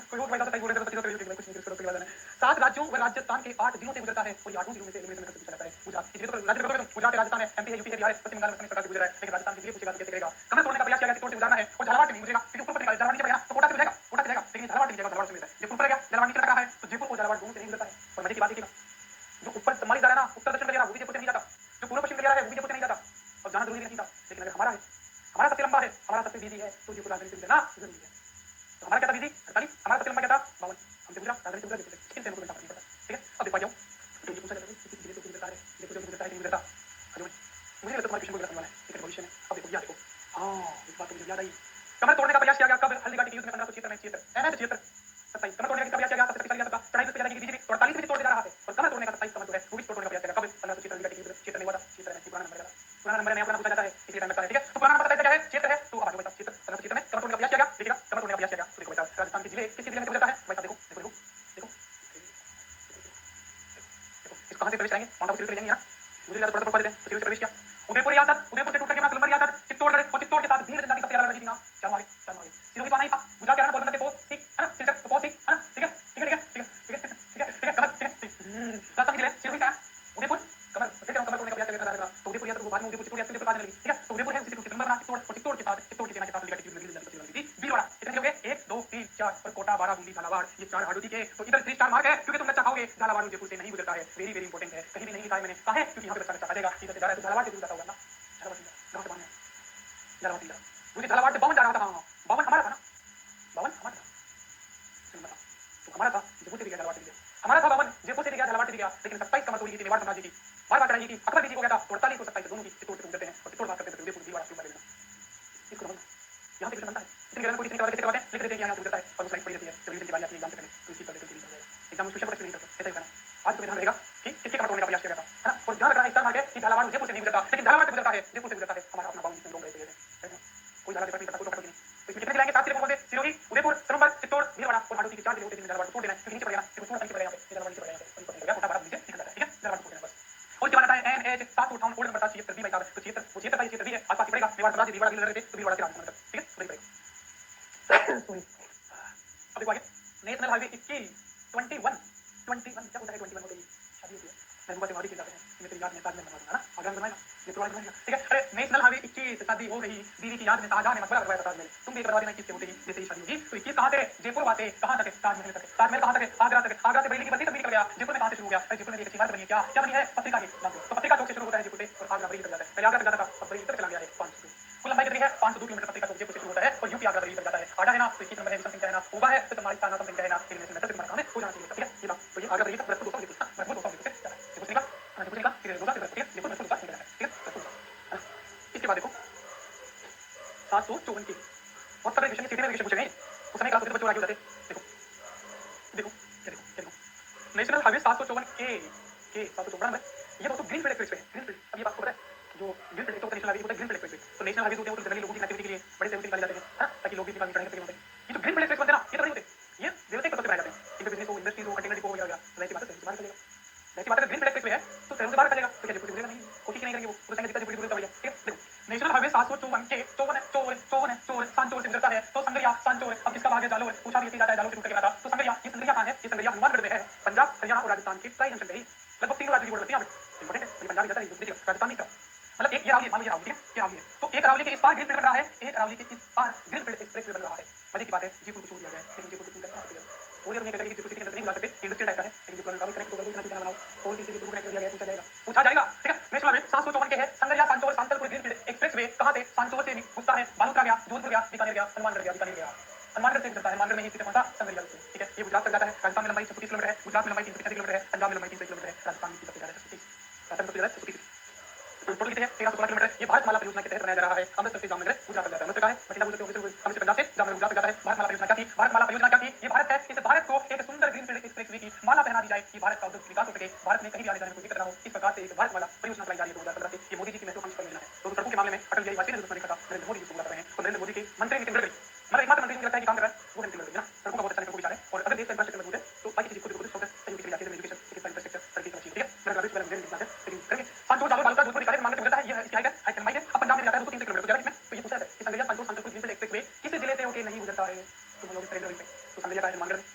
कोई और भाई तो बोल रहे थे तो कुछ नहीं करो बाद में 7 राज्यों व राजस्थान के 8 जिलों से गुजरता है और ये 8 जिलों में से एलिमिनेशन में पूछा जाता है गुजरात इसलिए तो राज्य को गुजरात राजस्थान है एमपी है यूपी है बिहार है पश्चिम बंगाल में सरकार से गुजरा है लेकिन राजस्थान के लिए पूछेगा कैसे करेगा? कमर तोड़ने का प्रयास किया गया चित्तौड़ से गुजरना है और झालावाड़ से नहीं गुजरेगा क्योंकि ऊपर झालावाड़ नीचे पड़ेगा तो कोटा से गुजरेगा लेकिन झालावाड़ से जाएगा झालावाड़ से मिलता है जयपुर पर गया झालावाड़ नीचे रखा है तो जयपुर और झालावाड़ दोनों से नहीं गुजरता है। और मजे की बात है जो ऊपर समाली जा रहा है ना उत्तर दक्षिण गलियारा वो भी जयपुर से नहीं जाता, जो पूर्व पश्चिम गलियारा है वो भी जयपुर से नहीं जाता और जाना जरूरी नहीं था लेकिन अगर हमारा है हमारा सबसे लंबा है हमारा सबसे बिजी है तो जयपुर राजधानी से गुजरना जरूरी है। तो हमारा क्या था बिजी 48 हमारा सबसे लंबा क्या था 52 हमसे गुजरा राजधानी से गुजरा जयपुर से किन से गुजरता नहीं पता, ठीक है? अब देखो जाओ तो ये पूछा जाता है किसी जिले से गुजरता है जयपुर से गुजरता है नहीं गुजरता मुझे लगता है तुम्हारे क्वेश्चन को गलत होने वाला है लेकिन भविष्य में अब देखो याद देखो हां इस बात मुझे याद आई कमर तोड़ने का प्रयास किया गया कब? हल्दीघाटी के युद्ध में 1576 में 76 एनएच 76 27 कमर तोड़ने का प्रयास किया गया 77 का चढ़ाई से ज्यादा की बीजेपी 48 में तोड़ जा रहा है और कमर तोड़ने का 27 कमर जो है वो भी तोड़ने का प्रयास किया कब? 1576 हल्दीघाटी के युद्ध 76 में हुआ था 76 में पुराना नंबर है पुराना पूछा जाता है इसलिए टाइम लगता है, ठीक है? तो पुराना नंबर क्या है? 76 है तो अब आगे भाई 77 में कमर तोड़ने का प्रयास किया गया देखिएगा कमर तोड़ने का प्रयास किया गया तो देखो भाई राजस्थान के जिले किस जिले में गुजरता है भाई देखो देखो देखो इसको कहां से प्रवेश करेंगे? माउंट आबू से जाएंगे ना मुझे थोड़ा सा पढ़ देते हैं प्रवेश किया उदयपुर रियासत उदयपुर से टूट के नंबर रियासत चित्तौड़गढ़ और चित्तौड़ के साथ भीड़ जनजाति सबसे ज्यादा लड़ाई थी ना चलो आगे सिरोही तो नहीं था गुजरात के हर पोरबंदर से पोस्ट ठीक है ना ठीक है तो पोस्ट ठीक है ना ठीक है ठीक है ठीक है ठीक है ठीक है ठीक है कमर राजस्थान के जिले सिरोही का उदयपुर कमर देखिए कमर तोड़ने का प्रयास कर रहा है तो उदयपुर रियासत को बाद में उदयपुर चित्तौड़ रियासत के बाद लगी, ठीक है? तो उदयपुर है उसी से नंबर बना चित्तौड़ और चित्तौड़ के साथ चित्तौड़ के सेना के साथ हल्दीघाटी की जनजाति सबसे लगी थी भीलवाड़ा कितने हो गए 1 2 3 4 और कोटा बाराबूंदी झालावाड़ ये 4 हाडोती के तो इधर 3 स्टार मार्क है क्योंकि तुम अच्छा खाओगे झालावाड़ उदयपुर से नहीं गुजरता है वेरी वेरी इंपॉर्टेंट है कहीं भी नहीं लिखा है मैंने कहा है क्योंकि यहां पे बच्चा आ जाएगा इधर से जा रहा है तो झालावाड़ से गुजरता होगा ना झालावाड़ गांव से बाहर झालावाड़ से मुझे झालावाड़ से 52 जा रहा था हां 52 हमारा था ना 52 हमारा था तो हमारा था जयपुर से भी गया झालावाड़ से भी गया हमारा था 52 जयपुर से भी गया झालावाड़ से भी गया लेकिन 27 कमर तोड़ी थी मेवाड़ साम्राज्य की बार चढ़ाई की अकबर बीजी को गया था 48 को 27 दोनों की चित्तौड़ से गुजरते हैं और चित्तौड़ बात करते हैं उदयपुर भीलवाड़ा क्यों लेना इसको समझना यहां पे बनता है इतनी गलत कोई इतनी करवाते लिख देते हैं यहां से गुजरता है और स्लाइड पड़ी रहती है जब रिवीजन की बारी आती है एग्जाम से पहले तो इसी पर देखते हैं एग्जाम में क्वेश्चन पर नहीं करते ऐसा ही करना आज तो ध्यान रहेगा कि किसके कमर तोड़ने का प्रयास किया जाता है ना और ध्यान रखना इस तरह है कि झालावाड़ जयपुर से नहीं गुजरता लेकिन झालावाड़ से गुजरता है जयपुर से गुजरता है हमारा अपना बाउंड लोग रहते हैं कोई झालावाड़ नहीं पता कोई नहीं तो इसमें कितने जिले आएंगे 7 जिले कौन से सिरोही उदयपुर सरम्बर चित्तौड़ भीलवाड़ा और हाडोती के 4 जिले होते हैं झालावाड़ तोड़ देना है क्योंकि नीचे पड़ेगा देखो थोड़ा नीचे पड़ेगा यहाँ पे झालावाड़ नीचे पड़ेगा यहाँ पे कोटा बाराबूंदी से निकल जाता है ठीक है झालावाड़ तोड़ देना बस और क्या बताता है एनएच 758 ओल्ड नंबर था 76 बी भाई साहब तो क्षेत्र का ये क्षेत्र भी है आसपास पड़ेगा मेवाड़ साम्राज्य भीलवाड़ा लड़ रहे थे तो भीलवाड़ा के राजकुमार ठीक है तो पड़ेगा अब देखो आगे नेशनल हाईवे 21 क्या होता है 21 होता है शादी होती है महबूबा से वादी की जाते हैं ये तेरी याद में ताजमहल बनवाना है ना आगरा में बनाएगा ये तो बनाएगा ठीक है अरे नेशनल हाईवे 21 शादी हो गई बीवी की याद में शाहजहां ने मकबरा बनवाया ताजमहल तुम भी बता देना 21 से होते ही जैसे ही शादी होगी तो 21 कहां से जयपुर वासे कहां तक ताजमहल तक ताजमहल कहां तक आगरा से बरेली की बत्ती तक निकल गया जयपुर में कहां से शुरू हो गया जयपुर में एक अच्छी बात बनी है क्या बनी है पत्रिका की तो पत्रिका चौक से शुरू होता है जयपुर से और आगरा बरेली तक जाता है पहले आगरा तक जाता था अब बरेली तक चला गया है 500 कुल लंबाई कितनी है 502 किलोमीटर पत्रिका चौक जयपुर से शुरू होता है और यूपी आगरा बरेली तक जाता है आधा है ना तो 21 नंबर है समथिंग है ना उबा है तो तुम्हारी ताना समथिंग है ना इनमें से मैं तुम्हारा काम है हो जाना चाहिए ठीक है ये बात तो ये आगरा बरेली तक बरसपुर दोस्तों लिखा बरसपुर दोस्तों लिखा जाता है जयपुर से निकला फिर रोजा से बरसपुर जयपुर में रोजा निकला है ठीक है इसके बाद देखो 754 की और सब विषय में सीधे विषय पूछे गए उस समय क्लास बच्चों आगे होते देखो देखो देखो नेशनल हाईवे 754 के 754 में ये दोस्तों ग्रीनफील्ड एक्सप्रेसवे ग्रीनफील्ड अब ये बात खबर है जो ग्रीनफील्ड तो नेशनल हाईवे होता है ग्रीनफील्ड एक्सप्रेसवे तो नेशनल हाईवे होते हैं वो जनरली लोगों की कनेक्टिविटी के लिए बड़े सेवते निकाले जाते हैं हां ताकि लोग भी निकाल चढ़ने के लिए ये जो ग्रीनफील्ड एक्सप्रेस बनते हैं ना ये तो नहीं होते ये देवते के पद पे बनाए जाते हैं इनके बिजनेस हो इंडस्ट्रीज हो कंटेनर डिपो वगैरह वैसी बात है बाहर चलेगा वैसी बात है ग्रीनफील्ड एक्सप्रेस है तो शहरों से बाहर चलेगा तो क्या जयपुर से नहीं कोशिश नहीं करेंगे वो तो संग दिक्कत जयपुर से भैया ठीक है देखो नेशनल हाईवे 754 के 54 सांचोर से गुजरता है तो संगरिया सांचोर अब इसका भाग है जालोर पूछा भी जाता है जालोर से गुजर के आता तो संगरिया ये संगरिया कहां है ये संगरिया हनुमानगढ़ में है पंजाब हरियाणा और राजस्थान के ट्राई जंक्शन पे ही लगभग तीनों राज्य की बॉर्डर है इंपॉर्टेंट है ये पंजाब जाता है देखिए राजस्थान नहीं मतलब एक ये रावली मान लीजिए रावली है ये रावली है तो एक रावली के इस पार ग्रीनफील्ड बन रहा है एक रावली के इस पार ग्रीनफील्ड एक्सप्रेस बन रहा है मजे की बात है जयपुर को छोड़ दिया गया है लेकिन जयपुर को करना है और ये करेंगे जयपुर सिटी के अंदर नहीं बुला सकते इंडस्ट्रियल टाइप का है लेकिन जयपुर का कनेक्ट होगा इतना बनाओ और किसी जयपुर कनेक्ट किया गया पूछा जाएगा ठीक है नेशनल हाईवे 754 के है संगरिया सांचौर सांतलपुर ग्रीनफील्ड एक्सप्रेसवे कहां से सांचौर से घुसता है बालोतरा गया जोधपुर गया बीकानेर गया हनुमानगढ़ गया हनुमानगढ़ से गुजरता है हनुमानगढ़ में ही पहुंचा संगरिया ठीक है ये गुजरात तक जाता है राजस्थान में लंबाई 130 किलोमीटर है गुजरात में लंबाई 385 किलोमीटर है पंजाब में लंबाई 300 किलोमीटर है राजस्थान में 330 है टोटल कितने है 1316 किलोमीटर ये भारत माला परियोजना के तहत बनाया जा रहा है अमृतसर से जामनगर गुजरात तक जाता है अमृतसर का है बठिंडा गुजरात से पंजाब से जामनगर गुजरात तक जाता है भारत माला परियोजना क्या थी भारत माला परियोजना क्या थी ये भारत है इस भारत को एक सुंदर ग्रीनफील्ड एक्सप्रेसवे की माला पहना दी जाए कि भारत का औद्योगिक विकास हो सके भारत में कहीं भी आने जाने में कोई दिक्कत न हो इस प्रकार से एक भारत माला परियोजना चलाई जा रही है 2015 से ये मोदी जी की महत्वपूर्ण परियोजना है तो सड़कों के मामले में अटल बिहारी वाजपेयी ने लिखा था नरेंद्र मोदी जी को बुला रहे हैं तो नरेंद्र मोदी के मंत्री नितिन गडकरी मतलब एकमात्र मंत्री मुझे लगता है कि काम कर रहा है वो नितिन गडकरी है ना सड़कों का बहुत अच्छा नेटवर्क विचार है और अगर देश का इंफ्रास्ट्रक्चर मजबूत है तो बाकी चीज को फोकस सहयोग के लिए जाते हैं एजुकेशन चिकित्सा इंफ्रास्ट्रक्चर सड़की का चीज ठीक है मेरा ग्रेजुएट वाला मुझे लिखना है लेकिन करेंगे सांचौर जालोर बालोतरा जोधपुर निकाले मांगते मिलता है ये इसकी हाइट है हाइट लंबाई है अब पंजाब में जाता है 230 किलोमीटर तो जाएगा इसमें तो ये पूछा है कि संगरिया सांचौर सांतलपुर ग्रीनफील्ड एक्सप्रेसवे किस जिले से होकर नहीं गुजरता है तो लोग ट्रेन पे तो संगरिया का हनुमानगढ़ में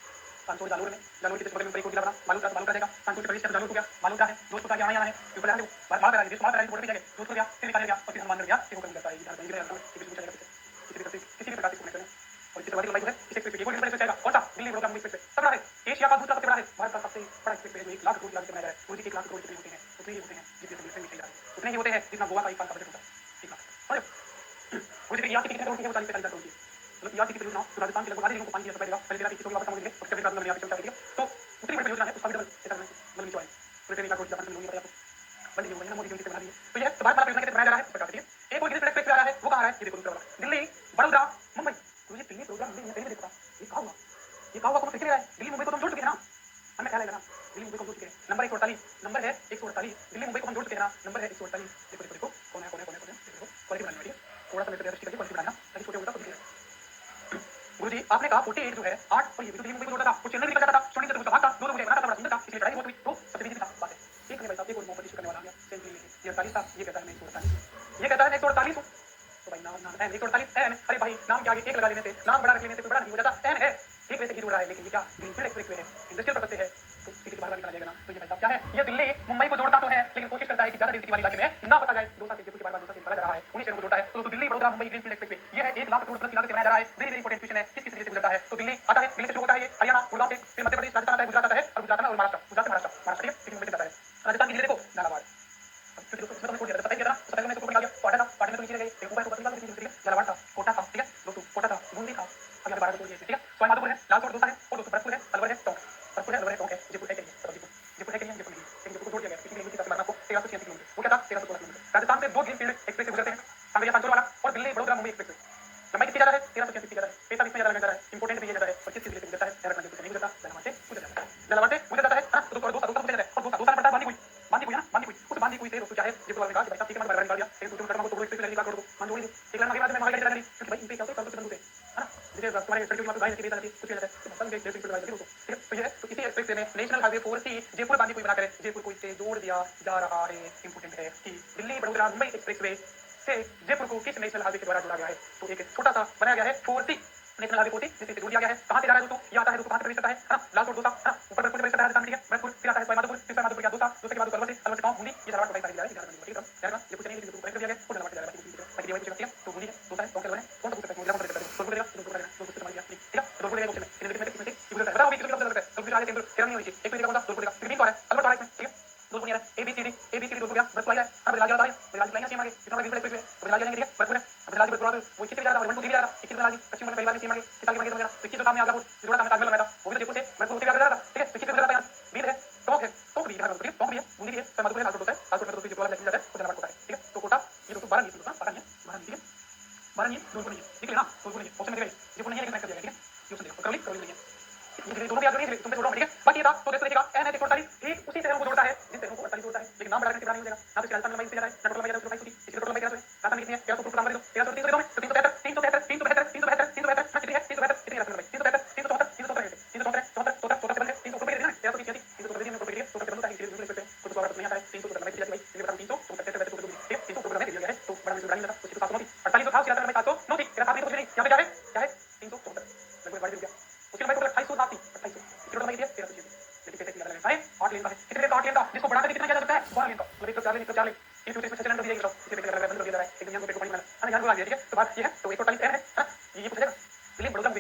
सांचौर जालोर में जालोर के बगल में ऊपर एक जिला बना बालोतरा जाएगा सांचौर से प्रदेश जालोर हो गया बालोतरा है जोधपुर का आना है ऊपर जाने माल बना देश माल बना बोर्ड पे जाएंगे जोधपुर गया फिर बीकानेर गया और फिर हनुमानगढ़ गया ये होकर गुजरता है ये झारखंड जिले में किसी भी प्रकार से कनेक्शन है और इससे बड़ी लंबाई है इसे एक्सप्रेस ये कोई एक्सप्रेस जाएगा कौन सा दिल्ली बड़ौदा मुंबई एक्सप्रेस तगड़ा है एशिया का दूसरा सबसे बड़ा है भारत का सबसे बड़ा एक्सप्रेस है 1 लाख करोड़ की बनाया है पूरी 1 लाख करोड़ कितने होते हैं उतने ही होते हैं जितने सबसे मिशन जाते हैं उतने ही होते हैं जितना गोवा का एक साल का बजट होता है 1 लाख समझो वो जो याद कितने करोड़ की है वो 40 करोड़ की मतलब याद की परियोजना जो राजस्थान के लगभग आधे लोगों को पानी दिया पड़ेगा पहले तेरा 21 वापस समझ लेंगे उसके बाद हमने यहाँ पे चर्चा करेंगे तो उतनी बड़ी परियोजना है उसका भी डबल ऐसा मतलब नीचे आए पूरे 1 लाख करोड़ की जापान में लोग बताया बंद नहीं हुआ मोदी जी ने बना दिया तो ये भारत माला परियोजना के तहत बनाया जा रहा है इस प्रकार से एक और ग्रीनफील्ड एक्सप्रेस आ रहा है वो कहां है ये देखो दूसरा वाला दिल्ली बड़ौदा मुंबई तो ये दिल्ली प्रोग्राम मुंबई में पहले देखा ये कहा हुआ कौन फिर रहा है दिल्ली मुंबई को तुम जोड़ चुके हैं ना हमें ख्याल है ना दिल्ली मुंबई को जोड़ चुके हैं नंबर 148 नंबर है 148 दिल्ली मुंबई को हम जोड़ चुके हैं ना नंबर है 148 देखो कौन है देखो क्वालिटी बनानी है थोड़ा सा मेरे दृष्टि करके क्वालिटी बनाना ताकि छोटे होता तो गुरुजी आपने कहा 48 जो है 8 और ये दिल्ली मुंबई को जोड़ता था वो चेन्नई निकल जाता था सोनी से दूसरा भाग था दोनों मुझे बनाता था बड़ा सुंदर था इसलिए लड़ाई बहुत हुई तो सबसे बिजी था बात है एक ने भाई साहब एक और मोहब्बत करने वाला आ गया सेम ये 48 था ये कहता है मैं 148 ये कहता है मैं 148 हूं तो भाई नाम है 148 एन अरे भाई नाम के आगे एक लगा लेने से नाम बड़ा रख लेने से बड़ा नहीं हो जाता एन है एक वैसे ही जुड़ रहा है लेकिन ये क्या ग्रीनफील्ड एक्सप्रेसवे है इंडस्ट्रियल पर्पस से है तो सिटी के बाहर निकला जाएगा ना तो ये भाई साहब क्या है ये दिल्ली मुंबई को जोड़ता तो है लेकिन कोशिश करता है कि ज्यादा डेंसिटी वाले इलाके में ना पता जाए दो साल से जयपुर के बारे में दूसरा निकला जा रहा है उन्हीं शहरों को जोड़ता है तो दिल्ली बड़ौदा मुंबई ग्रीनफील्ड एक्सप्रेसवे ये है 1 लाख करोड़ प्लस की लागत से बनाया जा रहा है वेरी वेरी इंपॉर्टेंट क्वेश्चन है किस किस जिले से गुजरता है तो दिल्ली आता है दिल्ली से शुरू होता है ये हरियाणा गुड़गांव से फिर मध्य प्रदेश राजस्थान आता है गुजरात आता है और गुजरात में और महाराष्ट्र ठीक है फिर मुंबई जाता है राजस्थान के जिले देखो झालावाड़ क्योंकि उसमें तो मैं छोड़ दिया था पता ही था पता में तो ऊपर आ गया पाटा था पाटे में तो नीचे रह गए एक ऊपर ऊपर निकल गया झालावाड़ था कोटा था ठीक है दोस्तों कोटा था बूंदी था अभी 12 को ठीक है सवाई माधोपुर है लालसोट दोसा है और दोस्तों भरतपुर है अलवर है टोंक भरतपुर है अलवर है टोंक है जयपुर है जयपुर है कि नहीं जयपुर नहीं लेकिन जयपुर को जोड़ दिया गया किसी भी की बात आपको 1386 किलोमीटर वो क्या था 1316 किलोमीटर राजस्थान से 2 ग्रीनफील्ड एक्सप्रेस से गुजरते हैं संगरिया सांचौर वाला और दिल्ली बड़ौदा मुंबई एक्सप्रेस लंबाई कितनी ज्यादा है 1386 ज्यादा है पैसा इसमें ज्यादा है इंपोर्टेंट भी ये ज्यादा है 25 किलोमीटर गुजरता है शहर का नहीं गुजरता जलावाड़ से गुजर जाता है हां तो दो गुजर जाता है और दो पड़ता है बांदी हुई ना बांदी हुई उस बांदी हुई से दोस्तों चाहे जयपुर वाले का भाई साहब ठीक है मैं बराबर निकाल दिया एक दूसरे कदम को तोड़ एक्सप्रेस लगा को मान जोड़ी एक लाइन आगे बाद में हमारी गाड़ी चला क्योंकि भाई इन पे क्या होता है सब है ना जैसे तुम्हारे सड़कों की गाड़ी की बेचा कुछ भी रहता है तो बंद गए एक्सप्रेस लगा दोस्तों ठीक है तो ये तो इसी एक्सप्रेस में नेशनल हाईवे 4 से जयपुर बांदी हुई बनाकर जयपुर को इससे जोड़ दिया जा रहा है इंपोर्टेंट है कि दिल्ली बड़ौदा मुंबई एक्सप्रेस एक्सप्रेसवे से जयपुर को किस नेशनल हाईवे के द्वारा जोड़ा गया है? तो एक छोटा सा बनाया गया है 4C नेशनल हाईवे 4C जिसे जोड़ दिया गया है। कहां से जा रहा है दोस्तों? ये आता है दोस्तों, कहां से प्रवेश करता है? है ना, लालकोट दोसा, है ना, ऊपर भरतपुर से प्रवेश करता है राजस्थान, ठीक है, भरतपुर, फिर आता है माधोपुर, फिर माधोपुर के बाद दोसा, दोसा के बाद अलवर से, अलवर से गांव बूंदी, ये धारवाड़ का जा रहा है, ध्यान रखना, ठीक है, ध्यान रखना, ये कुछ नहीं है, ये दिया गया और धारवाड़ से जा रहा है, बाकी ये पूछ सकती है। तो बूंदी है, दोसा है, गांव के अलवर है, कौन सा पूछ सकते हैं? मुझे कौन सा करता है? बोलेगा, तो बोलेगा, तो कुछ समझ गया, ठीक है, तो बोलेगा ऑप्शन में, इन्हें लिखने में किसमें से ये बोलता है, बताओ अभी किसके कब लगता है? तो फिर आगे केंद्र केरल नहीं होनी चाहिए, एक तो कौन सा? बोलेगा, फिर तो है, अलवर तो है इसमें, ठीक है, दो दुनिया है, ABCD दो गया, बस लाइन है, अब लाल जाता है, लाल लाइन है, सेम आगे, इतना बड़ा बिल्कुल एक्सप्रेस है, लाल जाएंगे, ठीक है, भरपूर है, अब लाल बिल्कुल वो 21 जा रहा है, 1 2 3 जा रहा है, 21 लाल पश्चिम बंगाल परिवार में सेम आगे, किसान के आगे समझना, 21 जो काम में आगे जोड़ा काम में ताजमहल बनाया था, वो भी जयपुर से भरपूर होते जा रहा था, ठीक है, 21 से जाता है, बीर है, टोक है, टोक भी है, ठीक है, टोक भी है, बूंदी है, मधुपुर है, लालकोट होता है, लालकोट में तो जो वाला जाता है, वो धनबाद होता है, ठीक है, तो कोटा ये दोस्तों 12 नहीं, 12 नहीं, 12 ठीक है, 12 नहीं, दो नहीं, ठीक है ना, दो नहीं, ऑप्शन में देखिए, ये नहीं है लेकिन मैं कर दिया, ठीक है, ये ऑप्शन देखो, करली नहीं है, ये दोनों भी याद करनी है, तुमसे छोड़ो, ठीक है, बाकी ये था, तो देखो देखिएगा, एन है 148, ठीक उसी शहरों को जोड़ता है, जिस शहरों को 48 जोड़ता है, लेकिन नाम बढ़ाने से नहीं हो जाएगा, ना तो राजस्थान में 22 से जा रहा है, ना टोटल में 22 इसी टोटल में 1300 है, राजस्थान में कितनी है? 1300 टोटल नंबर दे दो, 1300 300 दे दो मैं, तो 373 373 372 372 372 ना कितनी है? 372 कितनी है राजस्थान में? 372 374 374 374 374 374 है ना, 1300 300 में टोटल तो बनता है, इसलिए बिल्कुल कुछ और नहीं आता है, 300 टोटल में दिया भाई, इसलिए बता 300 तो 300 टोटल में दिया गया है, तो बड़ा में बढ़ानी लगा, तो 709 48 तो था, 709 थी, तेरा साथ में कुछ नहीं, यहां पे क्या है 374 लगभग बढ़ गया, उसके बाद टोटल 2800 2800 टोटल में दिया 1300 लेकिन कैसे किया लगता है 8 लेन का है, कितने का 8 लेन का, जिसको बढ़ाकर कितना किया जा सकता है 12 लेन का, मतलब 104 लेन 104 लेन ये फ्यूचर में सचलन कर दिया गया, इसे पे लग रहा है बंद कर दिया जा रहा है, एकदम यहां पे पेट्रोल पानी वाला है ना, यहां को लगा दिया, ठीक है, तो बात ये है, तो 148 एन है ना, ये पूछेगा, लेकिन बड़ौदा में